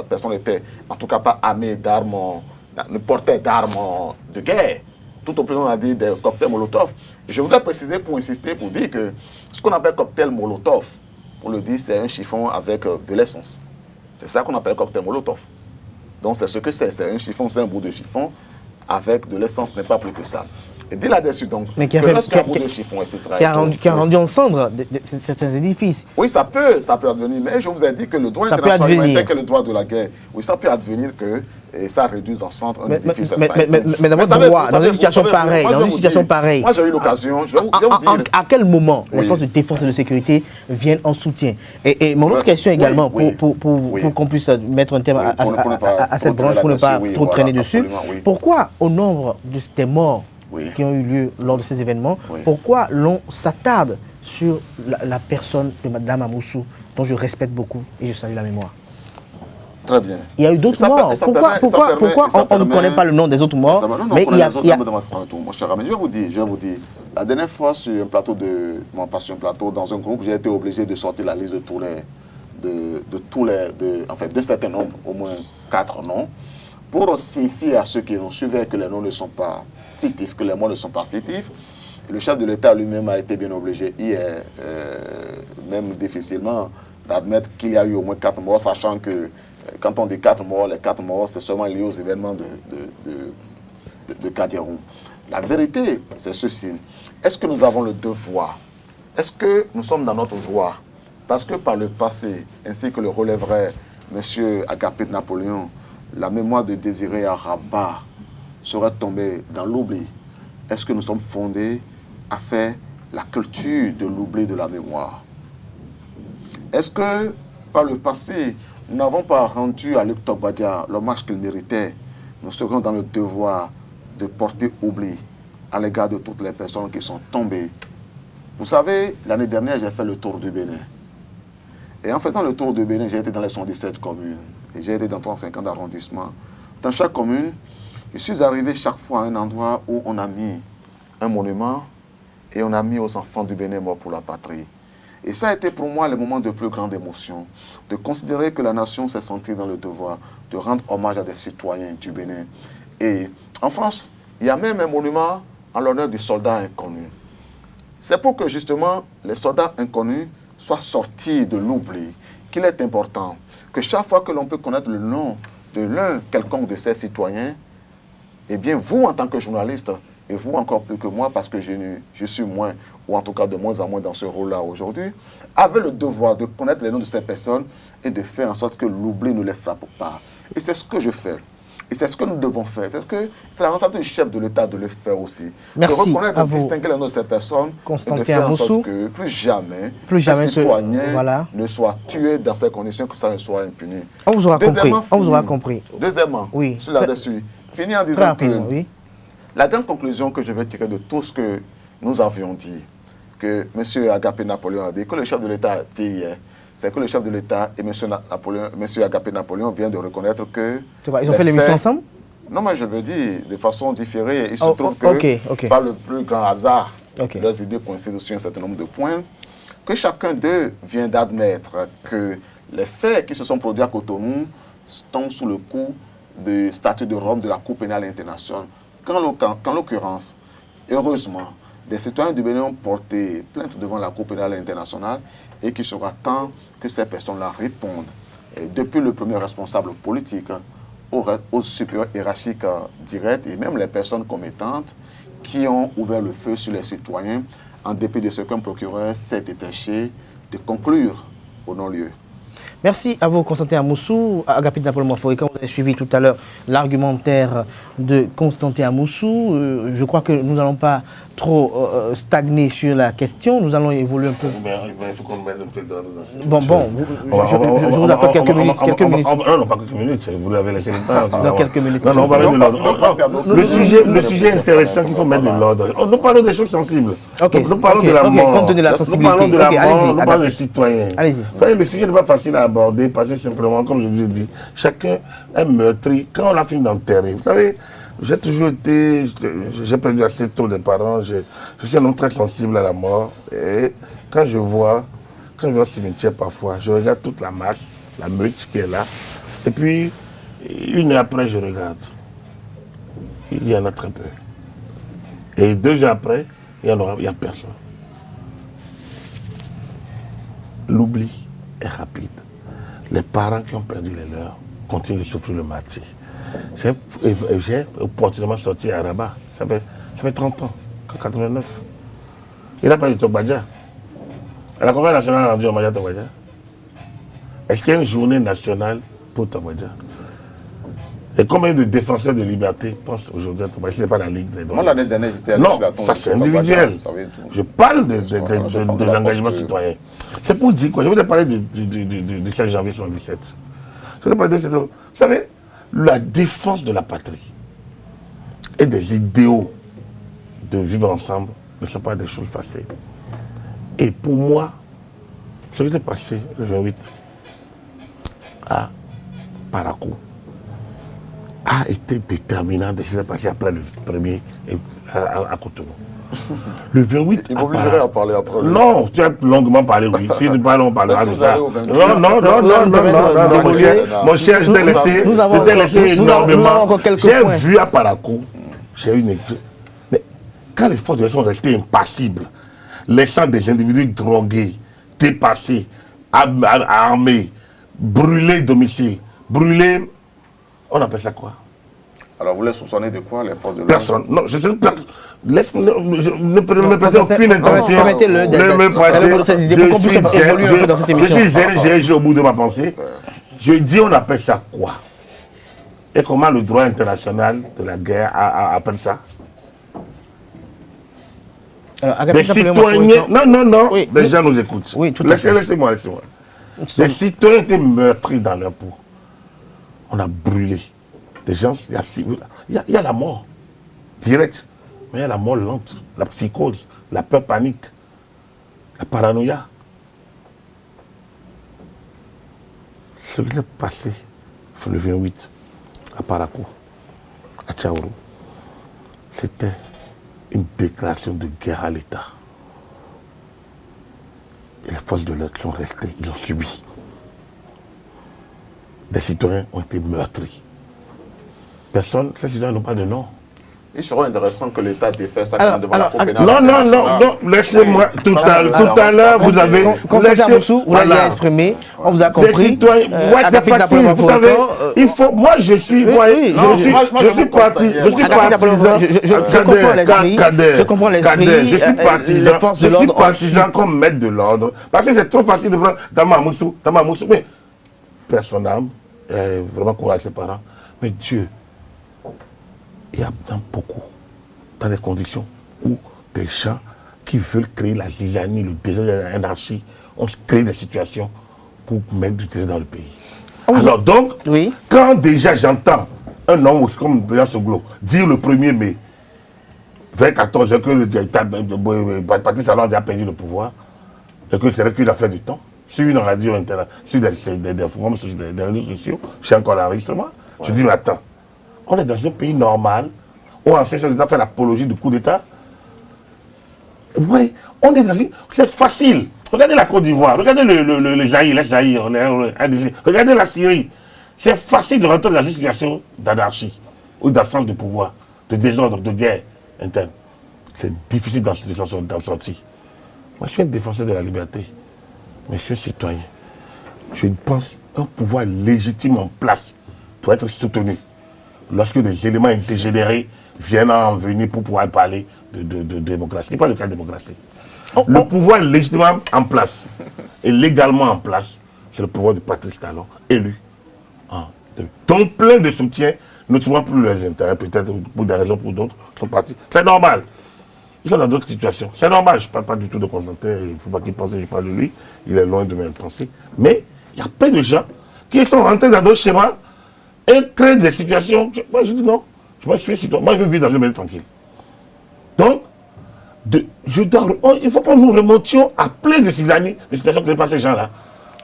personne n'était, en tout cas pas armé d'armes, ne portait d'armes de guerre. Tout au plus, on a dit des cocktails Molotov. Je voudrais préciser pour insister, pour dire que ce qu'on appelle cocktail Molotov, pour le dire, c'est un chiffon avec de l'essence. C'est ça qu'on appelle cocktail Molotov. Donc c'est ce que c'est un chiffon, c'est un bout de chiffon avec de l'essence, n'est pas plus que ça. Et dès là-dessus, donc, Mais lorsqu'il y a un bout de chiffon, etc. Qui a rendu en cendres certains édifices. Oui, ça peut advenir. Mais je vous ai dit que le droit international humanitaire, que le droit de la guerre, oui, ça peut advenir que ça réduise en cendres un édifice. Mais dans votre droit, dans une situation pareille, moi j'ai eu l'occasion, je vais vous dire. À quel moment les forces de défense et de sécurité viennent en soutien? Et mon autre question également, pour qu'on puisse mettre un terme à cette branche, pour ne pas trop traîner dessus, pourquoi au nombre des morts qui ont eu lieu lors de ces événements, pourquoi l'on s'attarde sur la personne de Mme Amoussou, dont je respecte beaucoup et je salue la mémoire? Très bien. Il y a eu d'autres morts. Pourquoi on ne connaît pas le nom des autres morts? Mais il y a... Mon cher ami, je vais vous dire. La dernière fois, sur un plateau dans un groupe, j'ai été obligé de sortir la liste d'un certain nombre, au moins 4 noms, pour signifier à ceux qui nous suivaient que les noms ne sont pas fictifs, que les morts ne sont pas fictifs. Et le chef de l'État lui-même a été bien obligé hier, même difficilement, d'admettre qu'il y a eu au moins 4 morts, sachant que quand on dit 4 morts, les 4 morts, c'est seulement lié aux événements de Kadiaroum. La vérité, c'est ceci. Est-ce que nous avons le devoir? Est-ce que nous sommes dans notre droit? Parce que par le passé, ainsi que le relèverait M. Agapé de Napoléon, la mémoire de Désiré Araba serait tombée dans l'oubli. Est-ce que nous sommes fondés à faire la culture de l'oubli de la mémoire? Est-ce que, par le passé, nous n'avons pas rendu à Luc Togbadia l'hommage qu'il méritait? Nous serions dans le devoir de porter oubli à l'égard de toutes les personnes qui sont tombées. Vous savez, l'année dernière, j'ai fait le tour du Bénin. Et en faisant le tour du Bénin, j'ai été dans les 77 communes. Et j'ai été dans 350 arrondissements. Dans chaque commune, je suis arrivé chaque fois à un endroit où on a mis un monument et on a mis aux enfants du Bénin morts pour la patrie. Et ça a été pour moi le moment de plus grande émotion, de considérer que la nation s'est sentie dans le devoir de rendre hommage à des citoyens du Bénin. Et en France, il y a même un monument en l'honneur du soldat inconnu. C'est pour que justement les soldats inconnus soient sortis de l'oubli, qu'il est important que chaque fois que l'on peut connaître le nom de l'un quelconque de ces citoyens, eh bien vous en tant que journaliste, et vous encore plus que moi, parce que je suis moins, ou en tout cas de moins en moins dans ce rôle-là aujourd'hui, avez le devoir de connaître les noms de ces personnes et de faire en sorte que l'oubli ne les frappe pas. Et c'est ce que je fais. Et c'est ce que nous devons faire. C'est la responsabilité du chef de l'État de le faire aussi. Merci. De reconnaître, de distinguer les noms de ces personnes et de faire en sorte que plus jamais un citoyen ne soit tué dans ces conditions, que ça ne soit impuni. On vous aura compris. Deuxièmement, sur là-dessus, finir en disant que la grande conclusion que je vais tirer de tout ce que nous avions dit, que M. Agapé Napoléon a dit, que le chef de l'État a dit hier, c'est que le chef de l'État et M. Agapé Napoléon viennent de reconnaître que... Ils ont fait l'émission ensemble? Non, mais je veux dire, de façon différée. Il se trouve que, par le plus grand hasard, leurs idées coïncident sur un certain nombre de points, que chacun d'eux vient d'admettre que les faits qui se sont produits à Cotonou tombent sous le coup du statut de Rome de la Cour pénale internationale. Qu'en l'occurrence, heureusement, des citoyens du Bénin ont porté plainte devant la Cour pénale internationale et qu'il sera temps que ces personnes-là répondent. Et depuis le premier responsable politique aux supérieurs hiérarchiques directs et même les personnes commettantes qui ont ouvert le feu sur les citoyens en dépit de ce qu'un procureur s'est dépêché de conclure au non-lieu. Merci à vous, Constantin Amoussou. Agapé de Napoléon Maforica, vous avez suivi tout à l'heure l'argumentaire de Constantin Amoussou. Je crois que nous n'allons pas trop stagner sur la question. Nous allons évoluer un peu. Il faut qu'on mette un peu d'ordre. Je vous appelle quelques minutes. Non, pas quelques minutes. Vous l'avez laissé le temps. Dans quelques minutes. Non, on va mettre de l'ordre. Le sujet intéressant qu'il faut mettre de l'ordre. Nous parlons des choses sensibles. Nous parlons de la mort. Compte tenu de la sensibilité. Nous parlons de la mort. Nous parlons des citoyens. Allez-y. Le sujet n'est pas facile à aborder parce que simplement, comme je vous ai dit, chacun est meurtri quand on a fini d'enterrer. Vous savez, j'ai toujours été, j'ai perdu assez tôt des parents, je suis un homme très sensible à la mort. Et quand je vois au cimetière parfois, je regarde toute la masse, la meute qui est là. Et puis, une heure après, je regarde. Il y en a très peu. Et 2 jours après, il n'y a personne. L'oubli est rapide. Les parents qui ont perdu les leurs continuent de souffrir le martyre. J'ai opportunément sorti à Rabat. Ça fait Ça fait 30 ans, en 89. Il n'a pas dit Tokbadja. À la conférence nationale rendue hommage à Tokbadja. Est-ce qu'il y a une journée nationale pour Tokbadja? Et combien de défenseurs de liberté pensent aujourd'hui à Tokbadja? Ce n'est pas la Ligue des droits. Moi, l'année dernière, j'étais Non, ça c'est individuel. Je parle de l'engagement citoyen. C'est pour dire quoi? Je voudrais parler du 16 janvier 1977. Je voudrais parler de, vous savez, la défense de la patrie et des idéaux de vivre ensemble ne sont pas des choses faciles. Et pour moi, ce qui s'est passé le 28 à Parakou a été déterminant de ce qui s'est passé après le premier à Cotonou. Le 28 il m'obligerait à parler après. Non, tu as longuement parlé, oui. Si tu parles, on parlera de ça. Non, mon cher, je t'ai laissé énormément. J'ai vu à Parakou, j'ai une équipe. Mais quand les forces de l'ordre sont restées impassibles, laissant des individus drogués, dépassés, armés, brûlés domicile, brûlés, on appelle ça quoi? Alors vous les soupçonnez de quoi, les forces de l'ordre? Personne. Non, je suis personne. Ne prêtez aucune intention. Je suis zéro, j'ai au bout de ma pensée. Je dis, on appelle ça quoi? Et comment le droit international de la guerre appelle ça? Des citoyens. Non. Oui, des gens nous écoutent. Oui, tout à fait. Laissez-moi. Des citoyens étaient meurtris dans leur peau. On a brûlé. Des gens, il y a la mort directe, mais il y a la mort lente, la psychose, la peur panique, la paranoïa. Ce qui s'est passé le 28 à Parakou, à Tchaourou, c'était une déclaration de guerre à l'État. Et les forces de l'ordre sont restées, ils ont subi. Des citoyens ont été meurtris. Personne, ces citoyens n'ont pas de nom. Il serait intéressant que l'État défasse ça devant la Cour pénale. Non, laissez-moi. Tout à l'heure, vous avez. Vous l'avez exprimé, on vous a compris. C'est facile, vous savez. Il faut. Moi, je suis. Je suis partisan. Je comprends l'esprit. Je suis partisan comme maître de l'ordre. Parce que c'est trop facile de prendre Tamamoussou. Mais personne n'âme. Vraiment courage ses parents. Mais Dieu. Il y a dans des conditions où des gens qui veulent créer la zizanie, le désordre, l'anarchie, ont créé des situations pour mettre du désordre dans le pays. Alors donc, quand déjà j'entends un homme comme Brian Soglo dire le 1er mai, vers 14h, que Patrice Talon a perdu le pouvoir, et que c'est vrai qu'il a fait du temps, sur une radio internet, sur des forums, sur des réseaux sociaux, j'ai encore l'enregistrement, je dis mais attends, on est dans un pays normal où un chef d'État fait l'apologie du coup d'État. Oui, on est dans une... C'est facile. Regardez la Côte d'Ivoire, regardez le Zaïre, regardez la Syrie. C'est facile de rentrer dans une situation d'anarchie ou d'absence de pouvoir, de désordre, de guerre interne. C'est difficile d'en sortir. Moi, je suis un défenseur de la liberté, mais je suis un citoyen. Je pense qu'un pouvoir légitime en place doit être soutenu. Lorsque des éléments dégénérés viennent en venir pour pouvoir parler de démocratie. Ce n'est pas le cas de démocratie. Le pouvoir légitimement en place et légalement en place, c'est le pouvoir de Patrice Talon, élu. Donc plein de soutien, ne trouvant plus leurs intérêts, peut-être pour des raisons ou pour d'autres, sont partis. C'est normal. Ils sont dans d'autres situations. C'est normal. Je ne parle pas du tout de Constantin. Il ne faut pas qu'il pense que je parle de lui. Il est loin de mes pensées. Mais il y a plein de gens qui sont rentrés dans d'autres schémas et créent des situations. Moi, je dis non. Moi, je suis citoyen. Moi, je veux vivre dans un milieu tranquille. Donc, il faut que nous remontions à plein de ces années de situations que dépassent ces gens-là.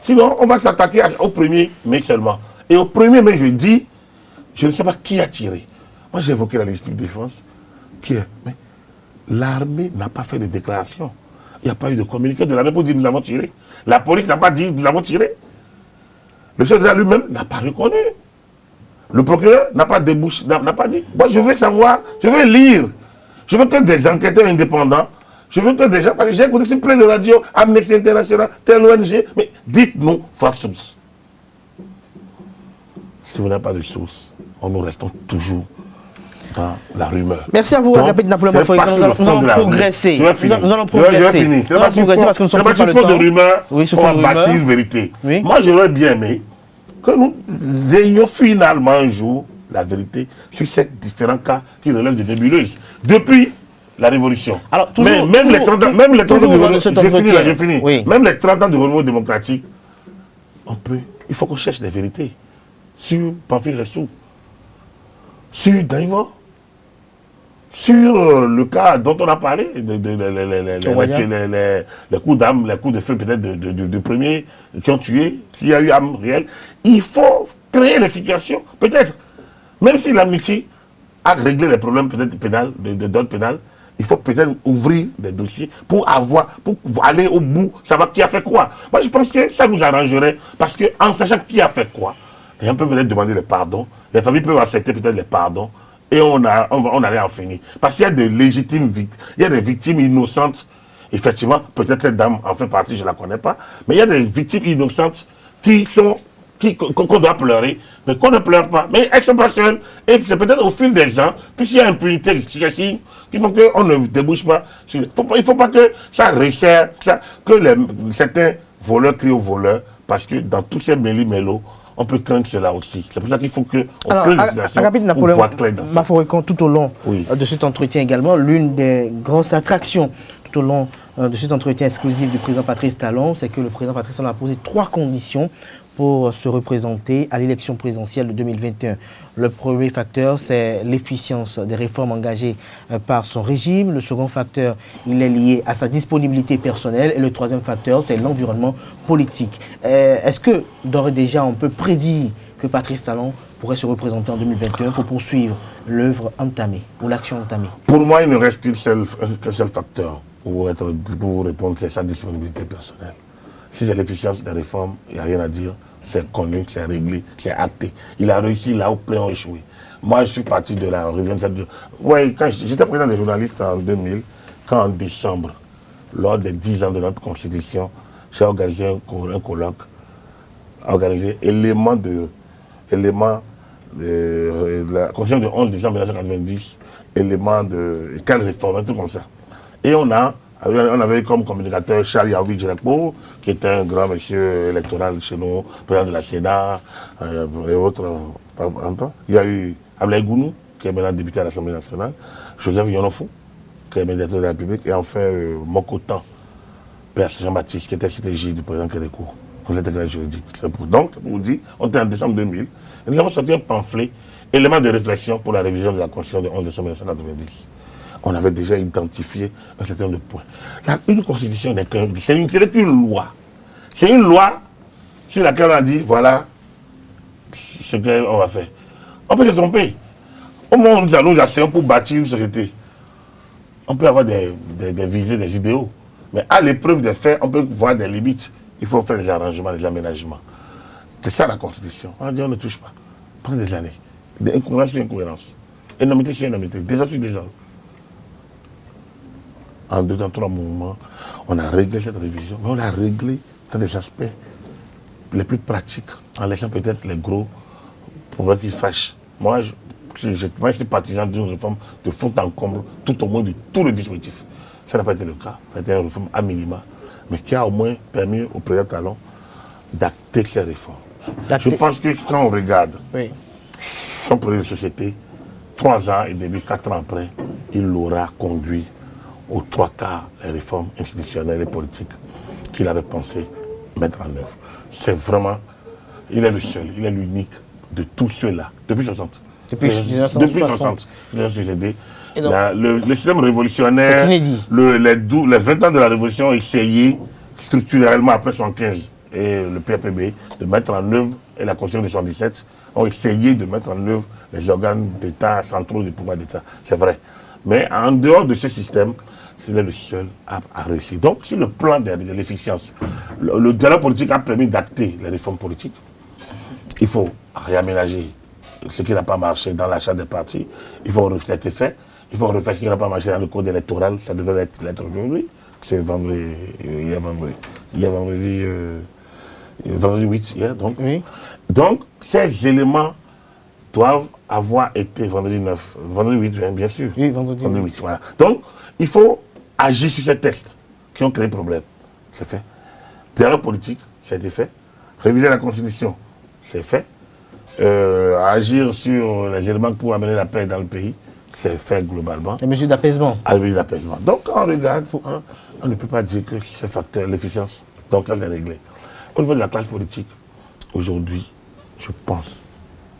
Sinon, on va s'attaquer au 1er mai seulement. Et au 1er mai, je dis, je ne sais pas qui a tiré. Moi, j'ai évoqué la législation de défense. Mais l'armée n'a pas fait de déclaration. Il n'y a pas eu de communiqué de l'armée pour dire nous avons tiré. La police n'a pas dit nous avons tiré. Le chef d'État lui-même n'a pas reconnu. Le procureur n'a pas débouché, n'a pas dit. Moi, je veux savoir, je veux lire. Je veux que des enquêteurs indépendants, je veux que des gens, parce que j'ai écouté plein de radios, Amnesty International, telle ONG, mais dites-nous votre source. Si vous n'avez pas de source, nous restons toujours dans la rumeur. Merci à vous, Agapit Napoléon Mafoïka. Nous allons progresser. Nous allons progresser. C'est pas sur fond de rumeurs qu'on va bâtir une vérité. Moi, j'aurais bien aimé que nous ayons finalement un jour la vérité sur ces différents cas qui relèvent de nébuleuses. Depuis la Révolution. Alors, toujours, même les 30 ans de renouveau démocratique, il faut qu'on cherche des vérités sur Pamphile Ressou, sur Daïvo, sur le cas dont on a parlé, les coups d'armes, les coups de feu peut-être de premiers qui ont tué, s'il y a eu armes réelles. Il faut créer les situations, peut-être, même si l'amnistie a réglé les problèmes peut-être pénal, d'ordre pénal, il faut peut-être ouvrir des dossiers pour aller au bout, savoir qui a fait quoi. Moi, je pense que ça nous arrangerait, parce qu'en sachant qui a fait quoi, les gens peuvent peut-être demander les pardons, les familles peuvent accepter peut-être les pardons, et on allait en finir. Parce qu'il y a de légitimes victimes, il y a des victimes innocentes, effectivement, peut-être cette dame en fait partie, je ne la connais pas, mais il y a des victimes innocentes qu'on doit pleurer, mais qu'on ne pleure pas. Mais elles ne sont pas seules, et c'est peut-être au fil des ans, puisqu'il y a impunité excessive, qu'il faut qu'on ne débouche pas. Il ne faut pas que ça resserre, que certains voleurs crient aux voleurs, parce que dans tous ces méli-mélos, on peut craindre cela aussi. C'est pour ça qu'il faut qu'on crée une situation pour voir clair dans ça. Mafoïka, tout au long de cet entretien également, l'une des grosses attractions tout au long de cet entretien exclusif du président Patrice Talon, c'est que le président Patrice Talon a posé 3 conditions pour se représenter à l'élection présidentielle de 2021. Le premier facteur, c'est l'efficience des réformes engagées par son régime. Le second facteur, il est lié à sa disponibilité personnelle. Et le troisième facteur, c'est l'environnement politique. Est-ce que, d'ores et déjà, on peut prédire que Patrice Talon pourrait se représenter en 2021 pour poursuivre l'œuvre entamée ou l'action entamée? Pour moi, il ne reste qu'un seul facteur pour vous répondre, c'est sa disponibilité personnelle. Si c'est l'efficience des réformes, il n'y a rien à dire. C'est connu, c'est réglé, c'est acté. Il a réussi là où plein ont échoué. Moi, je suis parti de la révision de... Oui, quand j'étais président des journalistes en 2000, quand en décembre, lors des 10 ans de notre Constitution, j'ai organisé un colloque, organisé éléments de la Constitution de 11 décembre 1990, éléments de... Quelle réforme, un truc comme ça. Et on avait comme communicateur Charles Yaoui Djirakpo, qui était un grand monsieur électoral chez nous, président de la Sénat, et autres. Il y a eu Ablaï Gounou, qui est maintenant député à l'Assemblée nationale, Joseph Yonofou, qui est médiateur de la République, et enfin Mokotan, Père Jean-Baptiste, qui était CTJ du président Kérékou, conseil technique juridique. Donc, pour vous dire, on était en décembre 2000, et nous avons sorti un pamphlet, élément de réflexion pour la révision de la Constitution de 11 décembre 1990. On avait déjà identifié un certain nombre de points. Là, une constitution n'est qu'une loi. C'est une loi sur laquelle on a dit, voilà ce qu'on va faire. On peut se tromper. Au moment où nous essayons pour bâtir une société, on peut avoir des visées, des idéaux. Mais à l'épreuve des faits, on peut voir des limites. Il faut faire des arrangements, des aménagements. C'est ça la constitution. On a dit, on ne touche pas. Pendant des années. Des incohérences sur incohérences. Énormité sur énormité. Déjà sur déjà. En 2 temps, 3 mouvements, on a réglé cette révision, mais on l'a réglé dans des aspects les plus pratiques, en laissant peut-être les gros problèmes qui fâchent. Moi, je suis partisan d'une réforme de fond en comble, tout au moins de tout le dispositif. Ça n'a pas été le cas, ça a été une réforme à minima, mais qui a au moins permis au président Talon d'acter ces réformes. Je pense que quand on regarde son projet de société, 3 ans et demi, 4 ans après, il l'aura conduit aux 3 quarts les réformes institutionnelles et politiques qu'il avait pensé mettre en œuvre. C'est vraiment, il est le seul, il est l'unique de tous ceux-là, depuis 60. Depuis 60. Le système révolutionnaire, les 20 ans de la révolution ont essayé structurellement après 1975 et le PAPB de mettre en œuvre, et la Constitution de 1977 ont essayé de mettre en œuvre les organes d'État centraux du pouvoir d'État. C'est vrai. Mais en dehors de ce système, c'est le seul à réussir. Donc, sur le plan de l'efficience, le dialogue politique a permis d'acter les réformes politiques. Il faut réaménager ce qui n'a pas marché dans l'achat des partis. Il faut refaire cet effet. Il faut refaire ce qui n'a pas marché dans le code électoral. Ça devrait l'être aujourd'hui. C'est vendredi 8 hier. Donc, donc, ces éléments doivent avoir été vendredi 9, vendredi 8, bien sûr. Oui, vendredi 8. Voilà. Donc, il faut agir sur ces textes qui ont créé problème. C'est fait. Dialogue politique, ça a été fait. Réviser la Constitution, c'est fait. Agir sur les éléments pour amener la paix dans le pays, c'est fait globalement. Les mesures d'apaisement. Les mesures d'apaisement. Donc, quand on regarde, on ne peut pas dire que ce facteur, l'efficience, donc ça, c'est réglé. Au niveau de la classe politique, aujourd'hui, je pense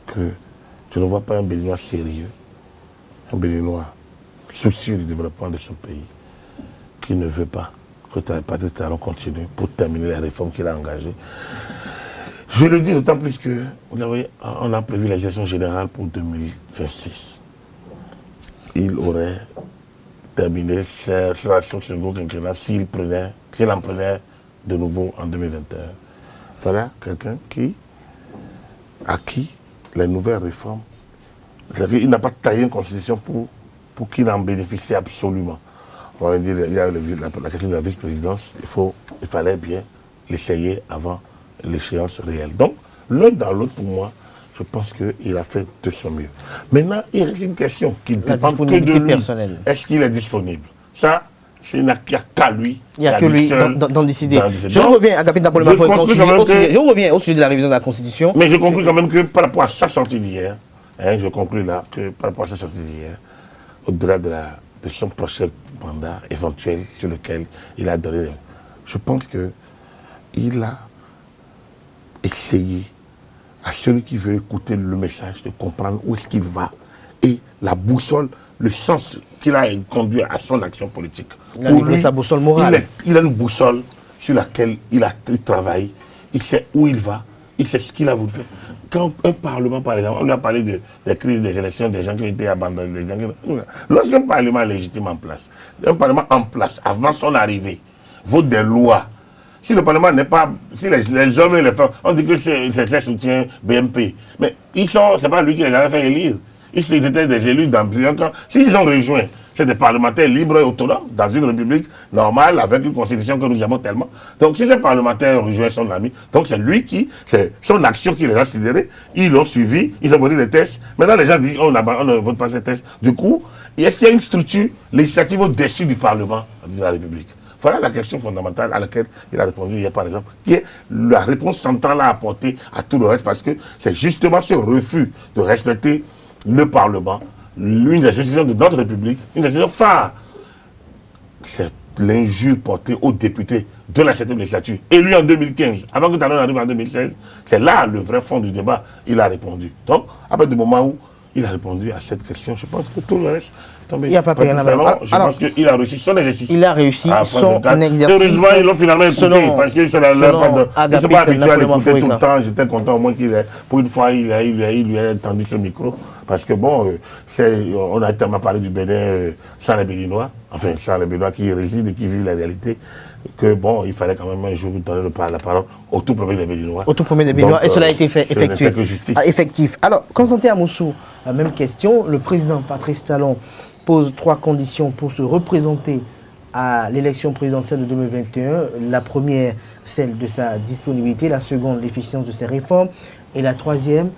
que je ne vois pas un Béninois sérieux, un Béninois soucieux du développement de son pays, qui ne veut pas que Patrice Talon continue pour terminer les réformes qu'il a engagées. Je le dis d'autant plus que, vous savez, on a prévu la gestion générale pour 2026. Il aurait terminé sa second quinquennat s'il en prenait de nouveau en 2021. Voilà quelqu'un à qui les nouvelles réformes, c'est-à-dire qu'il n'a pas taillé une constitution pour qu'il en bénéficie absolument. On va dire, il y a la question de la vice-présidence, il fallait bien l'essayer avant l'échéance réelle. Donc, l'un dans l'autre, pour moi, je pense qu'il a fait de son mieux. Maintenant, il reste une question qui ne dépend que de lui. Personnelle. Est-ce qu'il est disponible? Ça, il n'y a qu'à lui. Il n'y a que lui d'en décider. Je reviens à Agapit Napoléon je reviens au sujet de la révision de la Constitution. Mais je conclue quand même que par rapport à sa sortie d'hier, je conclus là que par rapport à sa sortie d'hier, au-delà de son prochain mandat éventuel sur lequel il a donné, je pense qu'il a essayé à celui qui veut écouter le message de comprendre où est-ce qu'il va et la boussole, le sens qu'il a conduit à son action politique. Il a livré sa boussole morale. Il a une boussole sur laquelle il travaille, il sait où il va, il sait ce qu'il a voulu faire. Quand un parlement, par exemple, on lui a parlé des crises des élections, des gens qui ont été abandonnés. Lorsqu'un parlement est légitime en place, un parlement en place, avant son arrivée, vote des lois. Si le parlement n'est pas, si les hommes et les femmes, on dit que c'est soutien BMP, mais c'est pas lui qui les a fait élire. Ils étaient des élus dans plusieurs camps. S'ils ont rejoint, c'est des parlementaires libres et autonomes dans une république normale avec une constitution que nous aimons tellement. Donc si ces parlementaires rejoignent son ami, donc c'est son action qui les a sidérés. Ils l'ont suivi, ils ont voté des tests. Maintenant les gens disent on ne vote pas ces tests. Du coup, est-ce qu'il y a une structure législative au-dessus du Parlement de la République? Voilà la question fondamentale à laquelle il a répondu hier, par exemple, qui est la réponse centrale à apporter à tout le reste, parce que c'est justement ce refus de respecter le Parlement, l'une des institutions de notre République, une institution phare. C'est l'injure portée aux députés de la 7e législature, élus en 2015, avant que Talon arrive en 2016. C'est là le vrai fond du débat. Il a répondu. Donc, à partir du moment où il a répondu à cette question, je pense que tout le reste... Il n'y a pas rien à voir. Je pense qu'il a réussi son exercice. Il a réussi son exercice. Heureusement, ils l'ont finalement écouté parce qu'ils ne sont pas habitués à l'écouter tout le temps. J'étais content au moins pour une fois, il lui a tendu ce micro. Parce que bon, on a tellement parlé du Bénin sans les Béninois, enfin sans les Béninois qui résident et qui vivent la réalité, que bon, il fallait quand même un jour donner la parole au tout premier des Béninois. Au tout premier des Béninois, et cela a été fait effectif. Alors, Constantin Amoussou, la même question. Le président Patrice Talon pose 3 conditions pour se représenter à l'élection présidentielle de 2021. La première, celle de sa disponibilité. La seconde, l'efficience de ses réformes. Et la troisième,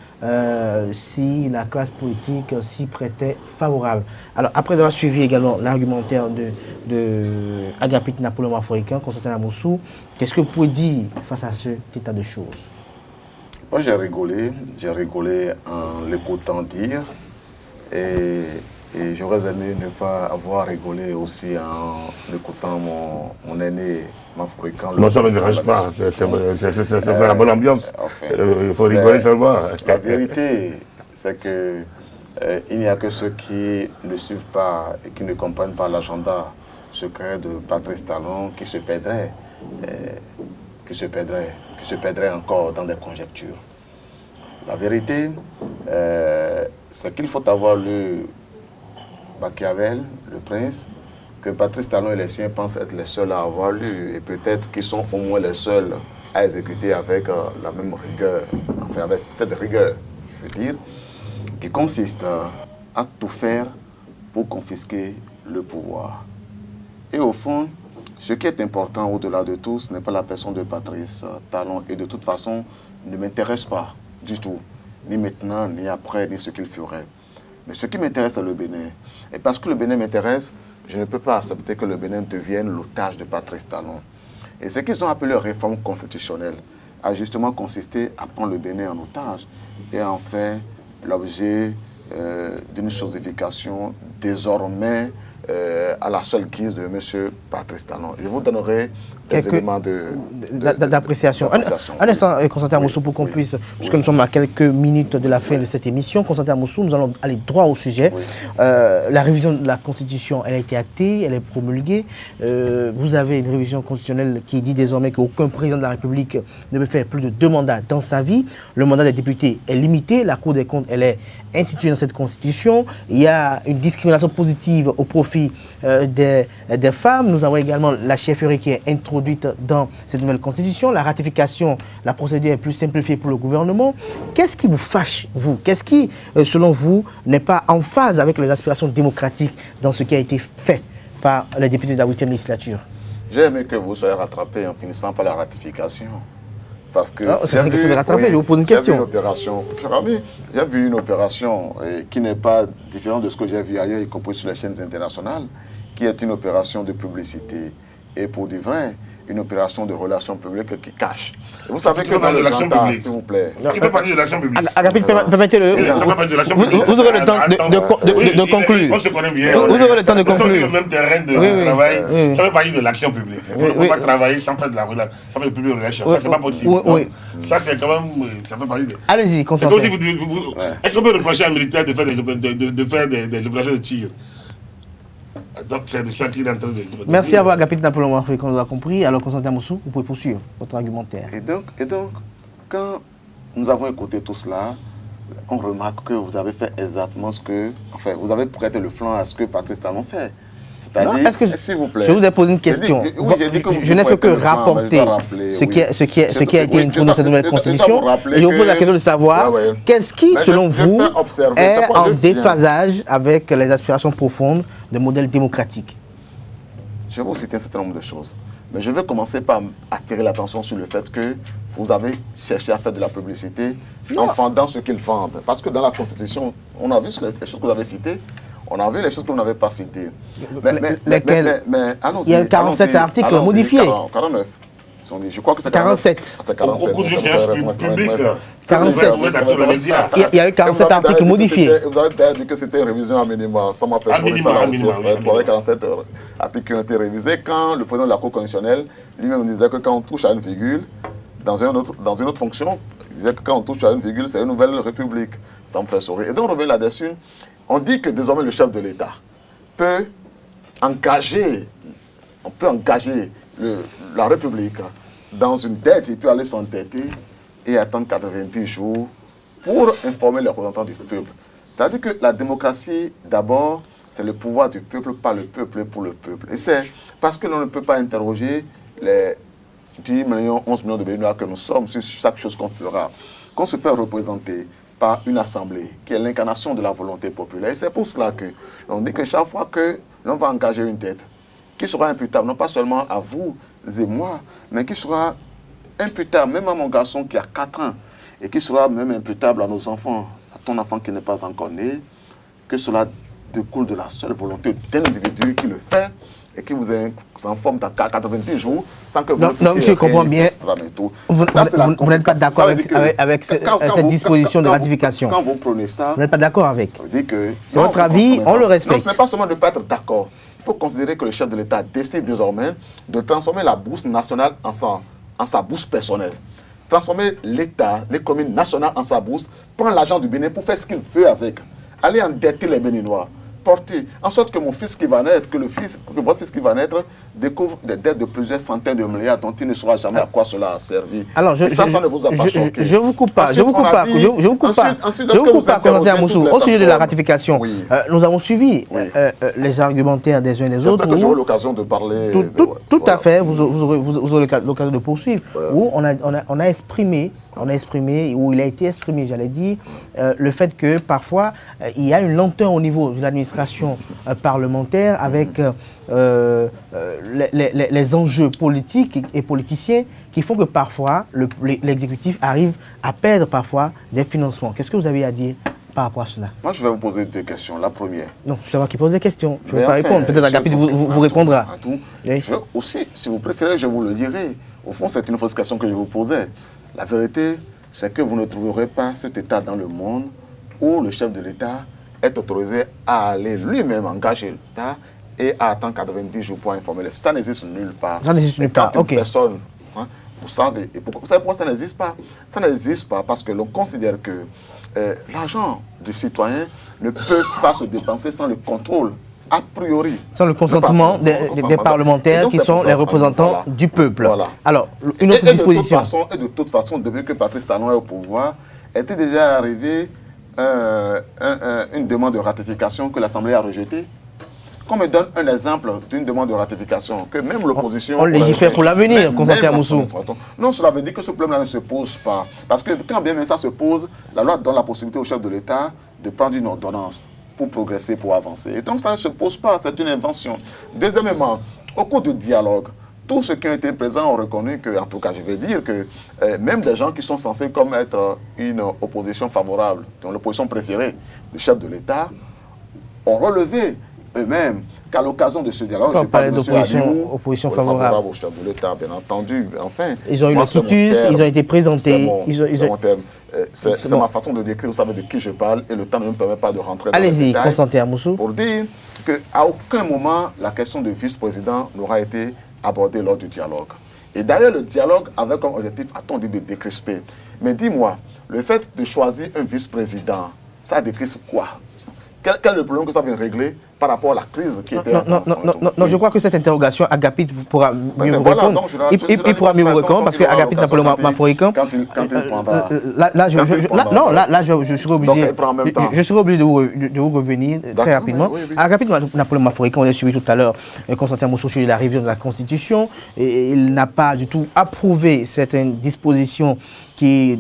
si la classe politique s'y prêtait favorable. Alors, après avoir suivi également l'argumentaire de Agapit Napoléon Africain, Constantin Amoussou, qu'est-ce que vous pouvez dire face à cet état de choses? Moi, j'ai rigolé en l'écoutant dire. Et j'aurais aimé ne pas avoir rigolé aussi en écoutant mon aîné Mafricain. Non, ça ne me dérange pas. C'est faire la bonne ambiance. Il faut rigoler seulement. La vérité, c'est qu'il n'y a que ceux qui ne suivent pas et qui ne comprennent pas l'agenda secret de Patrice Talon qui se perdraient encore dans des conjectures. La vérité, c'est qu'il faut avoir lu Machiavel, le prince, que Patrice Talon et les siens pensent être les seuls à avoir lu, et peut-être qu'ils sont au moins les seuls à exécuter avec la même rigueur, enfin avec cette rigueur, je veux dire, qui consiste à tout faire pour confisquer le pouvoir. Et au fond, ce qui est important au-delà de tout, ce n'est pas la personne de Patrice Talon, et de toute façon, ne m'intéresse pas du tout. ni maintenant, ni après, ni ce qu'il ferait. Mais ce qui m'intéresse, c'est le Bénin. Et parce que le Bénin m'intéresse, je ne peux pas accepter que le Bénin devienne l'otage de Patrice Talon. Et ce qu'ils ont appelé réforme constitutionnelle a justement consisté à prendre le Bénin en otage et en faire l'objet d'une chosification désormais à la seule guise de M. Patrice Talon. Je vous donnerai des éléments d'appréciation. Un instant, Constantin Moussou, pour qu'on puisse, puisque nous sommes à quelques minutes de la fin de cette émission, Constantin Moussou, nous allons aller droit au sujet. Oui. La révision de la Constitution, elle a été actée, elle est promulguée. Vous avez une révision constitutionnelle qui dit désormais qu'aucun président de la République ne peut faire plus de 2 mandats dans sa vie. Le mandat des députés est limité. La Cour des comptes, elle est instituée dans cette Constitution. Il y a une discrimination positive au profit des femmes. Nous avons également la chefferie qui est introduite dans cette nouvelle Constitution. La ratification, la procédure est plus simplifiée pour le gouvernement. Qu'est-ce qui vous fâche, vous? Qu'est-ce qui, selon vous, n'est pas en phase avec les aspirations démocratiques dans ce qui a été fait par les députés de la 8e législature? J'ai aimé que vous soyez rattrapé en finissant par la ratification. Parce que c'est une question de rattraper, je vous pose une question. J'ai vu une opération qui n'est pas différente de ce que j'ai vu ailleurs, y compris sur les chaînes internationales, qui est une opération de publicité. Et pour de vrai, une opération de relations publiques qui cache. Et vous savez que dans le grand art, s'il vous plaît... Il fait partie de l'action publique. Agapit, permettez-le. Vous aurez le temps de conclure. On se connaît bien. Vous aurez le temps de conclure. Sur le même terrain de travail, ça fait partie de l'action publique. On ne peut pas travailler sans faire de la relation, sans faire de public relation. Ça, c'est pas possible. Ça, c'est quand même... Ça fait partie de... Allez-y, concentrez. Est-ce qu'on peut reprocher à un militaire de faire des opérations de tir? Donc, c'est de ça qu'il est en train de... Merci à vous, Agapit Napoléon Mouafé, qu'on a compris. Alors, Constantin Moussou, vous pouvez poursuivre votre argumentaire. Et donc, quand nous avons écouté tout cela, on remarque que vous avez fait exactement ce que... Enfin, vous avez prêté le flanc à ce que Patrice Talon fait. C'est-à-dire, s'il vous plaît... Je vous ai posé une question. Je n'ai fait que rapporter ce qui a été introduit dans cette nouvelle Constitution. Et je vous pose la question de savoir qu'est-ce qui, selon vous, est en déphasage avec les aspirations profondes de modèle démocratique. Je vais vous citer un certain nombre de choses. Mais je vais commencer par attirer l'attention sur le fait que vous avez cherché à faire de la publicité en vendant ce qu'ils vendent. Parce que dans la Constitution, on a vu les choses que vous avez citées, on a vu les choses que vous n'avez pas citées. Mais allons-y. Il y a 47 articles modifiés. 49. Je crois que c'est 47. C'est 47. Beaucoup de gestes publics. 47. Il y a eu 47 articles modifiés. Vous avez d'ailleurs dit que c'était une révision à minima. Ça m'a fait sourire ça là aussi. Vous avez 47 articles qui ont été révisés quand le président de la Cour constitutionnelle lui-même disait que quand on touche à une virgule, dans une autre fonction, il disait que quand on touche à une virgule, c'est une nouvelle république. Ça me fait sourire. Et donc on revient là-dessus. On dit que désormais le chef de l'État peut engager la République dans une dette, il peut aller s'entêter et attendre 90 jours pour informer les représentants du peuple. C'est-à-dire que la démocratie, d'abord, c'est le pouvoir du peuple, pas le peuple pour le peuple. Et c'est parce que l'on ne peut pas interroger les 10 millions, 11 millions de Béninois que nous sommes sur chaque chose qu'on fera, qu'on se fait représenter par une assemblée qui est l'incarnation de la volonté populaire. Et c'est pour cela que l'on dit que chaque fois que l'on va engager une dette, qui sera imputable, non pas seulement à vous et moi, mais qui sera imputable même à mon garçon qui a 4 ans, et qui sera même imputable à nos enfants, à ton enfant qui n'est pas encore né, que cela découle de la seule volonté d'un individu qui le fait et qui vous informe dans 90 jours sans que vous non, je comprends bien. Vous n'êtes pas d'accord avec cette disposition de ratification. Quand vous prenez ça, vous n'êtes pas d'accord avec. Ça veut dire que c'est votre avis, on le respecte. Non, ce n'est pas seulement de ne pas être d'accord. Il faut considérer que le chef de l'État décide désormais de transformer la bourse nationale en sa bourse personnelle. Transformer l'État, les communes nationales en sa bourse, prendre l'argent du Bénin pour faire ce qu'il veut avec. Aller endetter les Béninois. Porter, en sorte que mon fils qui va naître, que votre fils qui va naître, découvre des dettes de plusieurs centaines de milliards dont il ne saura jamais à quoi cela a servi. Alors, ça ne vous a pas choqué. Je vous coupe pas, je vous coupe pas, Constantin Moussou. Au sujet de la ratification, nous avons suivi les argumentaires des uns et des autres. J'espère que j'aurai l'occasion de parler. Tout à fait, vous aurez l'occasion de poursuivre. Où on a exprimé on a exprimé, ou il a été exprimé, j'allais dire, le fait que parfois, il y a une lenteur au niveau de l'administration parlementaire avec les enjeux politiques et politiciens qui font que parfois, l'exécutif arrive à perdre parfois des financements. Qu'est-ce que vous avez à dire par rapport à cela? Moi, je vais vous poser 2 questions. La première. Non, c'est moi qui pose des questions. Je ne vais Mais pas enfin, répondre. Peut-être Agapit vous répondra. Oui. Aussi, si vous préférez, je vous le dirai. Au fond, c'est une fausse question que je vous posais. La vérité, c'est que vous ne trouverez pas cet État dans le monde où le chef de l'État est autorisé à aller lui-même engager l'État et à attendre 90 jours pour informer. Ça n'existe nulle part. Ça n'existe nulle part, ok. Personne, hein, vous savez pourquoi ça n'existe pas? Ça n'existe pas parce que l'on considère que l'argent du citoyen ne peut pas se dépenser sans le contrôle, a priori. Sans le consentement des parlementaires qui sont les représentants du peuple. Voilà. Alors, une autre disposition. De toute façon, depuis que Patrice Talon est au pouvoir, était déjà arrivé une demande de ratification que l'Assemblée a rejetée. Qu'on me donne un exemple d'une demande de ratification que même l'opposition... On légifère pour l'avenir, Constantin Moussou. Non, cela veut dire que ce problème-là ne se pose pas. Parce que quand bien même ça se pose, la loi donne la possibilité au chef de l'État de prendre une ordonnance pour progresser, pour avancer. Et donc ça ne se pose pas, c'est une invention. Deuxièmement, au cours du dialogue, tous ceux qui ont été présents ont reconnu que, en tout cas je vais dire que même des gens qui sont censés comme être une opposition favorable, dont l'opposition préférée du chef de l'État, ont relevé eux-mêmes qu'à l'occasion de ce dialogue, je parle d'opposition favorable au chef de l'État, bien entendu. Enfin, ils ont eu le quitus, ils ont été présentés. C'est mon terme. C'est ma façon de décrire, vous savez de qui je parle, et le temps ne me permet pas de rentrer dans les détails. Allez-y, Constantin Moussou. Pour dire qu'à aucun moment, la question de vice-président n'aura été abordée lors du dialogue. Et d'ailleurs, le dialogue avait comme objectif, a-t-on dit, de décrisper. Mais dis-moi, le fait de choisir un vice-président, ça décrispe quoi? Quel est le problème que ça vient régler par rapport à la crise qui était Non, je crois que cette interrogation, Agapit pourra mieux vous répondre. Il pourra mieux vous répondre parce que Agapit n'a pas le Mafroïcain. Quand il prendra. Là, je serai obligé de vous revenir très rapidement. Agapit n'a pas le Mafroïcain, on l'a suivi tout à l'heure. Constantin Moussou sur la révision de la Constitution. Et il n'a pas du tout approuvé certaines dispositions qui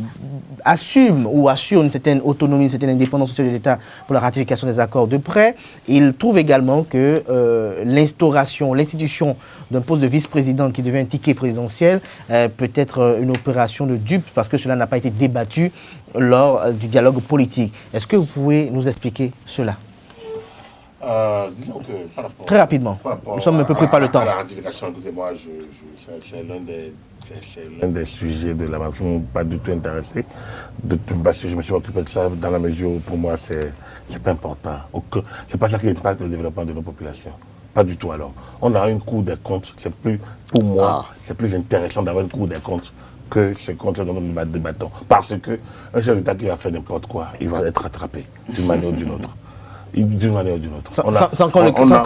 assument ou assurent une certaine autonomie, une certaine indépendance sociale de l'État pour la ratification des accords de prêt. Il trouve également que l'institution d'un poste de vice-président qui devient un ticket présidentiel peut être une opération de dupe parce que cela n'a pas été débattu lors du dialogue politique. Est-ce que vous pouvez nous expliquer cela? Disons que par rapport, très rapidement, nous sommes un peu pris par le temps. La ratification, écoutez-moi, c'est l'un des sujets de la marche qui ne m'ont pas du tout intéressé, parce que je me suis occupé de ça dans la mesure où pour moi c'est pas important. C'est pas ça qui impacte le développement de nos populations. Pas du tout alors. On a une Cour des comptes, c'est plus, pour moi, c'est plus intéressant d'avoir une Cour des comptes que ce compte dont nous débattons. Parce qu'un chef d'État qui va faire n'importe quoi, il va être rattrapé d'une manière ou d'une autre. D'une manière ou d'une autre. Sans qu'on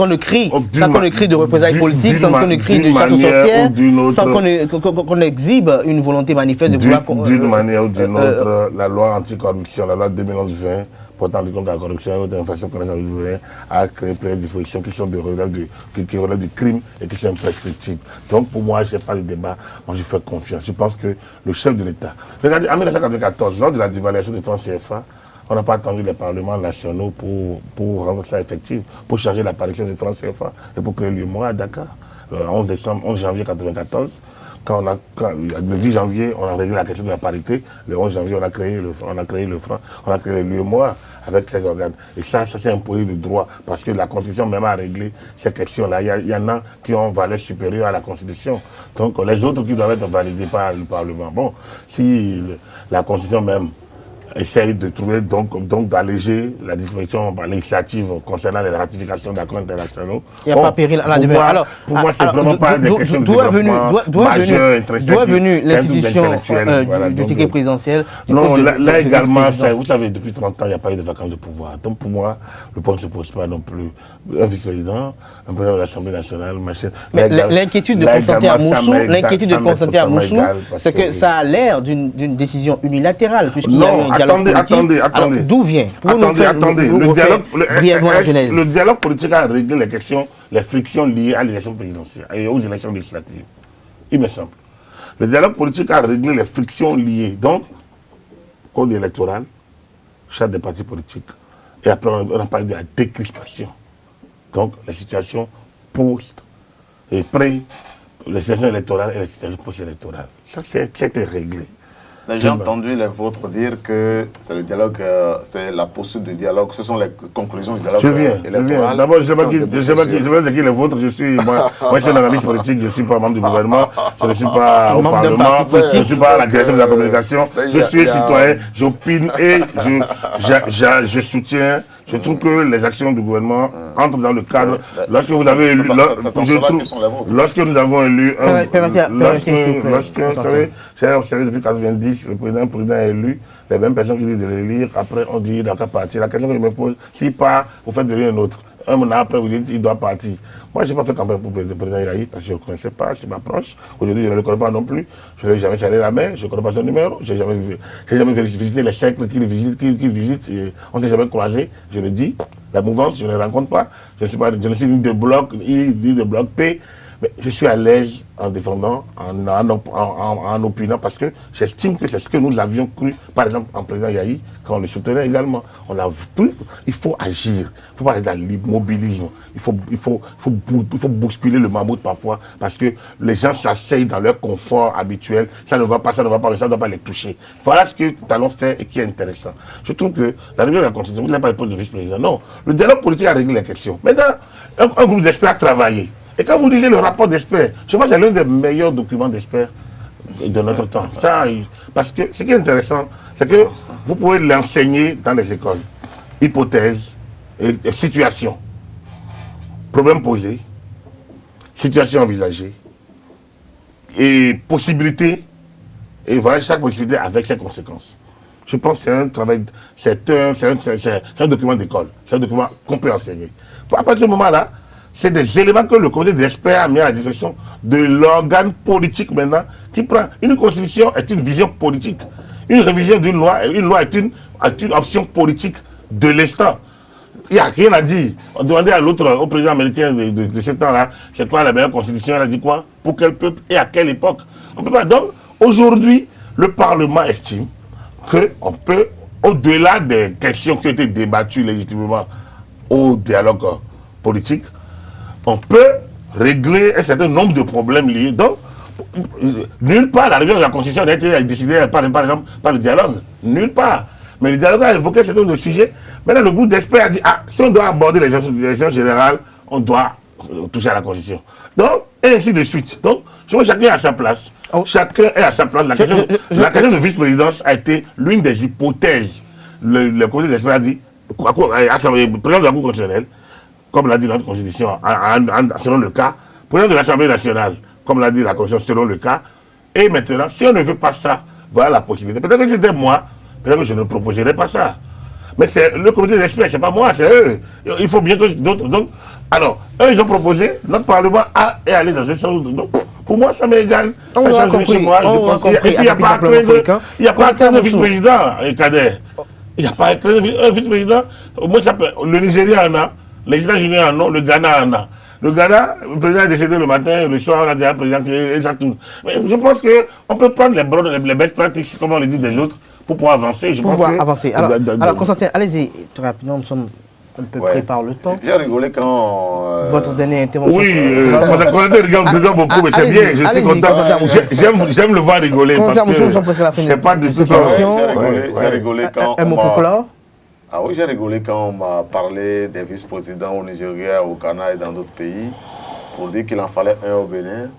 ne crie de représailles politiques, sans qu'on ne crie de chasse aux sorcières, sans qu'on exhibe une volonté manifeste de vouloir... D'une manière ou d'une autre, la loi anticorruption, la loi 2011-20, portant du compte de la corruption et de l'infraction pénale a créé plein de dispositions qui relèvent du crime et qui sont imprescriptibles. Donc pour moi, je n'ai pas de débat, moi je fais confiance. Je pense que le chef de l'État... Regardez, en 1994, lors de la dévaluation de franc CFA, on n'a pas attendu les parlements nationaux pour rendre ça effectif, pour changer l'apparition de franc CFA et pour créer l'UMOA à Dakar. Le 11 janvier 1994, le 10 janvier, on a réglé la question de la parité. Le 11 janvier, on a créé le franc, on a créé l'UMOA avec ces organes. Et ça c'est imposé de droit, parce que la Constitution même a réglé ces questions-là. Il y en a qui ont valeur supérieure à la Constitution. Donc les autres qui doivent être validés par le Parlement. Bon, si la Constitution même essaye de trouver, donc d'alléger la disposition législative concernant les ratifications d'accords internationaux. Il n'y a pas péril à la demeure. Pour moi, c'est vraiment pas des questions de développement majeur, d'où est venue l'institution du ticket présidentiel? Non, là également, vous savez, depuis 30 ans, il n'y a pas eu de vacances de pouvoir. Donc pour moi, le point ne se pose pas non plus. Un vice-président, un président de l'Assemblée nationale, machin. Mais l'inquiétude de Constantin Moussou, c'est que ça a l'air d'une décision unilatérale, puisqu'il y a eu un dialogue politique. Attendez. D'où vient? Attendez. Le dialogue politique a réglé les questions, les frictions liées à l'élection présidentielle et aux élections législatives. Il me semble. Le dialogue politique a réglé les frictions liées. Donc, code électoral, charte des partis politiques. Et après, on a parlé de la décrispation. Donc, la situation post et pré, les situations électorales et les situations post-électorales. Ça, c'était réglé. J'ai entendu les vôtres dire que c'est le dialogue, c'est la poursuite du dialogue, ce sont les conclusions du dialogue électoral. D'abord, je ne sais pas qui les vôtres. Moi, je suis un analyste politique, je ne suis pas membre du gouvernement, je ne suis pas au Parlement, je ne suis pas à la direction de la communication, je suis citoyen, j'opine et je soutiens. Je trouve que les actions du gouvernement entrent dans le cadre. Lorsque vous avez élu, lorsque nous avons élu, vous savez, depuis 90, le président est élu, les mêmes personnes qui disent de l'élire, après on dit dans quel parti. La question que je me pose, s'il part, vous faites venir un autre. Un an après, vous dites qu'il doit partir. Moi, je n'ai pas fait campagne pour le président Yahi parce que je ne le connaissais pas, je suis ma proche. Aujourd'hui, je ne le connais pas non plus. Je ne lui ai jamais serré la main, je ne connais pas son numéro. Je n'ai jamais visité les cercles qu'il visite. On ne s'est jamais croisé, je le dis. La mouvance, je ne les rencontre pas. Je ne suis ni de bloc I, ni de bloc P. Mais je suis à l'aise en défendant, en opinant, parce que j'estime que c'est ce que nous avions cru, par exemple, en président Yahi, quand on le soutenait également. On a vu, il faut agir, il faut pas être dans l'immobilisme, il faut bousculer le mammouth parfois, parce que les gens s'asseyent dans leur confort habituel, ça ne va pas, ça ne doit pas les toucher. Voilà ce que nous allons faire et qui est intéressant. Je trouve que la révision de la Constitution, vous n'avez pas le poste de vice-président, non. Le dialogue politique a réglé les questions. Maintenant, un groupe d'experts a travaillé. Et quand vous lisez le rapport d'experts, je pense que c'est l'un des meilleurs documents d'experts de notre temps. Ça, parce que ce qui est intéressant, c'est que vous pouvez l'enseigner dans les écoles. Hypothèses, et situations, problèmes posés, situations envisagées, et possibilités, et voilà chaque possibilité avec ses conséquences. Je pense que c'est un travail, c'est un document d'école, c'est un document qu'on peut enseigner. À partir de ce moment-là, c'est des éléments que le comité d'experts a mis à la disposition de l'organe politique maintenant qui prend. Une constitution est une vision politique. Une révision d'une loi, est une option politique de l'instant. Il n'y a rien à dire. On demandait à l'autre, au président américain de ce temps-là, c'est quoi la meilleure constitution? Il a dit quoi? Pour quel peuple et à quelle époque? On peut pas. Donc, aujourd'hui, le Parlement estime qu'on peut, au-delà des questions qui ont été débattues légitimement au dialogue politique, on peut régler un certain nombre de problèmes liés. Donc, nulle part, la révision de la Constitution a été décidée par exemple par le dialogue. Nulle part. Mais le dialogue a évoqué un certain nombre de sujets. Maintenant, le groupe d'experts a dit, si on doit aborder les élections générales, on doit toucher à la Constitution. Donc, et ainsi de suite. Donc, je vois chacun est à sa place. Chacun est à sa place. La question de vice-présidence a été l'une des hypothèses. Le comité d'experts a dit, président de la Cour constitutionnelle, comme l'a dit notre Constitution, selon le cas, président de l'Assemblée nationale, comme l'a dit la Constitution, selon le cas. Et maintenant, si on ne veut pas ça, voilà la possibilité. Peut-être que c'était moi, peut-être que je ne proposerais pas ça. Mais c'est le comité d'experts, c'est pas moi, c'est eux. Il faut bien que d'autres. Donc, alors, eux, ils ont proposé, notre Parlement est allé dans ce sens. Donc, pour moi, ça m'est égal. Ça change chez moi. Je pense qu'il n'y a pas à craindre un vice-président, Kader. Il n'y a pas à craindre un vice-président. Au moins, le Nigeria en a. Les États-Unis en ont, le Ghana en a. Le Ghana, le président est décédé le matin, le soir, on a déjà un président qui est exactement. Mais je pense qu'on peut prendre les best practices, comme on le dit des autres, pour pouvoir avancer. Avancer. Alors, Constantin, allez-y, très rapidement, nous sommes un peu près par le temps. J'ai rigolé quand... Votre dernière intervention. Oui, Constantin rigole beaucoup, mais c'est bien, je suis content. J'aime le voir rigoler. Parce que c'est pas de toute façon. J'ai rigolé quand... Un mot pour clore. Ah oui, j'ai rigolé quand on m'a parlé des vice-présidents au Nigeria, au Ghana et dans d'autres pays, pour dire qu'il en fallait un au Bénin.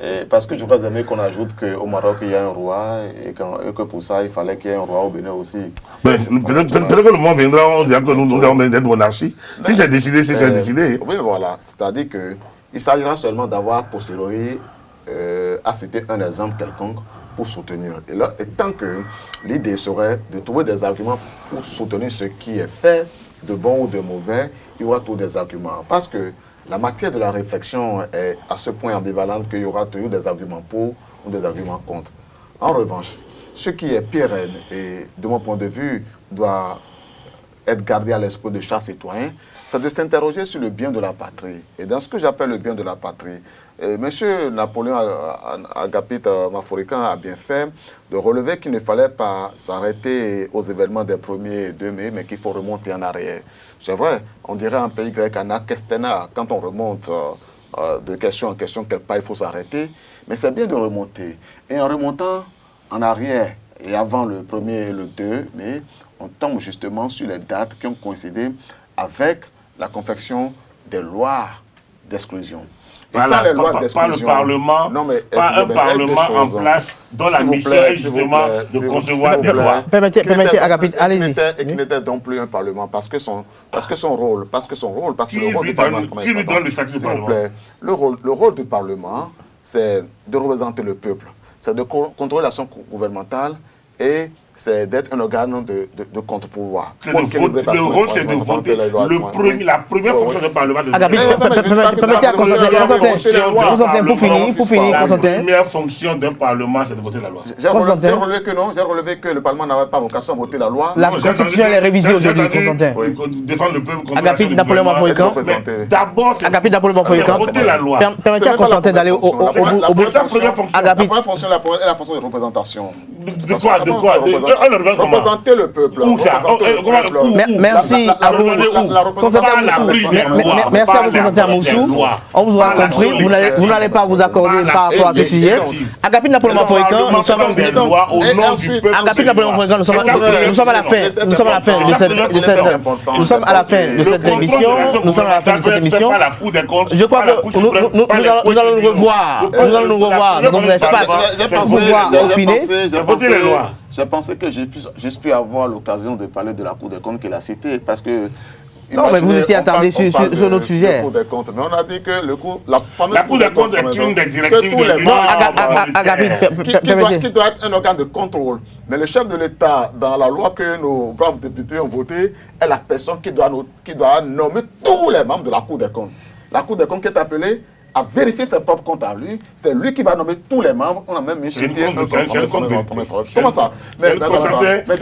Et parce que je crois aimer qu'on ajoute qu'au Maroc, il y a un roi, et que pour ça, il fallait qu'il y ait un roi au Bénin aussi. Peut-être que le moment viendra, on dira que nous avons une monarchie. Si c'est décidé, c'est décidé. Oui, voilà. C'est-à-dire qu'il s'agira seulement d'avoir posteriori à citer un exemple quelconque pour soutenir. Et tant que l'idée serait de trouver des arguments pour soutenir ce qui est fait, de bon ou de mauvais, il y aura tous des arguments. Parce que la matière de la réflexion est à ce point ambivalente qu'il y aura toujours des arguments pour ou des arguments contre. En revanche, ce qui est pérenne et, de mon point de vue, doit être gardé à l'esprit de chaque citoyen, c'est de s'interroger sur le bien de la patrie. Et dans ce que j'appelle le bien de la patrie, M. Napoléon Agapit Maforikan a bien fait de relever qu'il ne fallait pas s'arrêter aux événements des 1er et 2 mai, mais qu'il faut remonter en arrière. C'est vrai, on dirait en pays grec, Anna Kestena, quand on remonte de question en question, quelque part il faut s'arrêter, mais c'est bien de remonter. Et en remontant en arrière, et avant le 1er et le 2 mai, on tombe justement sur les dates qui ont coïncidé avec la confection des lois d'exclusion. Et Voilà, sans les lois d'exclusion, pas le Parlement, non, mais, pas un Parlement en place dont la mission est justement de concevoir des lois. Permettez, Agapit, allez-y. Et qui n'était donc plus un Parlement, parce que le rôle du Parlement... Qui lui donne le statut du Parlement? Le rôle du Parlement, c'est de représenter le peuple, c'est de contrôler l'action gouvernementale et c'est d'être un organe de contre-pouvoir. Le rôle, c'est de voter. La première fonction du Parlement, c'est de La première fonction d'un Parlement, c'est de voter la loi. J'ai relevé que le Parlement n'avait pas vocation à voter la loi. La Constitution est révisée aujourd'hui, Constantin. Défendre le peuple contre Agapit Napoléon Maforikan. D'abord, Agapit Napoléon Maforikan. voter la loi. Permettez à Constantin d'aller au bout. La première fonction est la fonction de représentation. De quoi? Représenter le peuple. Où ça? Merci à vous. Merci à vous, Constantin Moussou. On vous aura compris. Vous n'allez pas vous accorder par rapport à ce sujet. Agapit Napoléon Maforikan, nous sommes à la fin. Nous sommes à la fin de cette émission. Je crois que nous allons nous revoir dans notre espace pour pouvoir opiner. J'ai pensé que j'ai pu avoir l'occasion de parler de la Cour des comptes qu'il a citée parce que... Non, mais vous étiez attardé sur notre sujet. Mais on a dit que la Cour des comptes est une des directives de l'Union qui doit être un organe de contrôle. Mais le chef de l'État, dans la loi que nos braves députés ont votée, est la personne qui doit nommer tous les membres de la Cour des comptes. La Cour des comptes qui est appelée à vérifier ses propres comptes à lui. C'est lui qui va nommer tous les membres. On a même mis sur pied un Comment ça?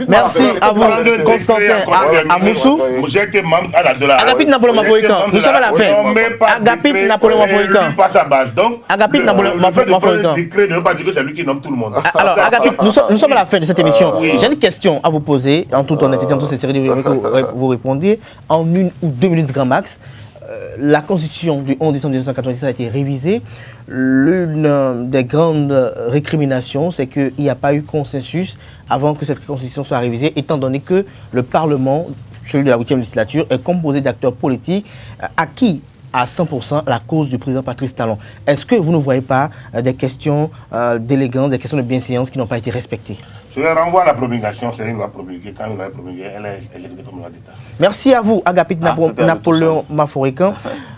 Merci à vous, Constantin Moussou. J'ai été membre de la... Agapit Napoléon Maforikan, nous sommes à la fin. Agapit Napoléon Maforikan. Agapit Napoléon Maforikan. Ne veut pas dire que c'est lui qui nomme tout le monde. Alors, Agapit, nous sommes à la fin de cette émission. J'ai une question à vous poser, en toute honnêteté, en toute sincérité, vous répondiez en 1 ou 2 minutes grand max. La Constitution du 11 décembre 1997 a été révisée. L'une des grandes récriminations, c'est qu'il n'y a pas eu consensus avant que cette Constitution soit révisée, étant donné que le Parlement, celui de la 8e législature, est composé d'acteurs politiques acquis à 100% la cause du président Patrice Talon. Est-ce que vous ne voyez pas des questions d'élégance, des questions de bienséance qui n'ont pas été respectées? Je le renvoie à la promulgation, c'est une loi promulguée. Quand une loi est promulguée, elle est exécutée comme loi d'État. Merci à vous, Agapit Napoléon Maforikan.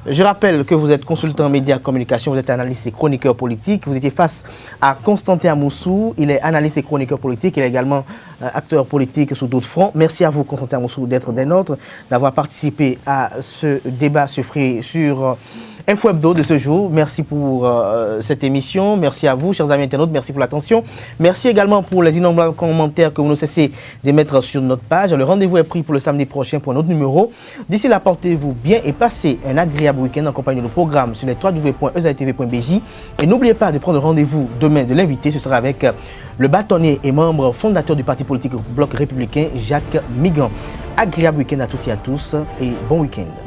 Je rappelle que vous êtes consultant médias communication, vous êtes analyste et chroniqueur politique. Vous étiez face à Constantin Moussou, il est analyste et chroniqueur politique, il est également acteur politique sur d'autres fronts. Merci à vous, Constantin Moussou, d'être des nôtres, d'avoir participé à ce débat sur Info Hebdo de ce jour. Merci pour cette émission. Merci à vous, chers amis internautes. Merci pour l'attention. Merci également pour les innombrables commentaires que vous ne cessez d'émettre sur notre page. Le rendez-vous est pris pour le samedi prochain pour un autre numéro. D'ici là, portez-vous bien et passez un agréable week-end en compagnie de nos programmes sur les www.ezaetv.bj. Et n'oubliez pas de prendre rendez-vous demain de l'invité. Ce sera avec le bâtonnier et membre fondateur du parti politique Bloc républicain, Jacques Migan. Agréable week-end à toutes et à tous et bon week-end.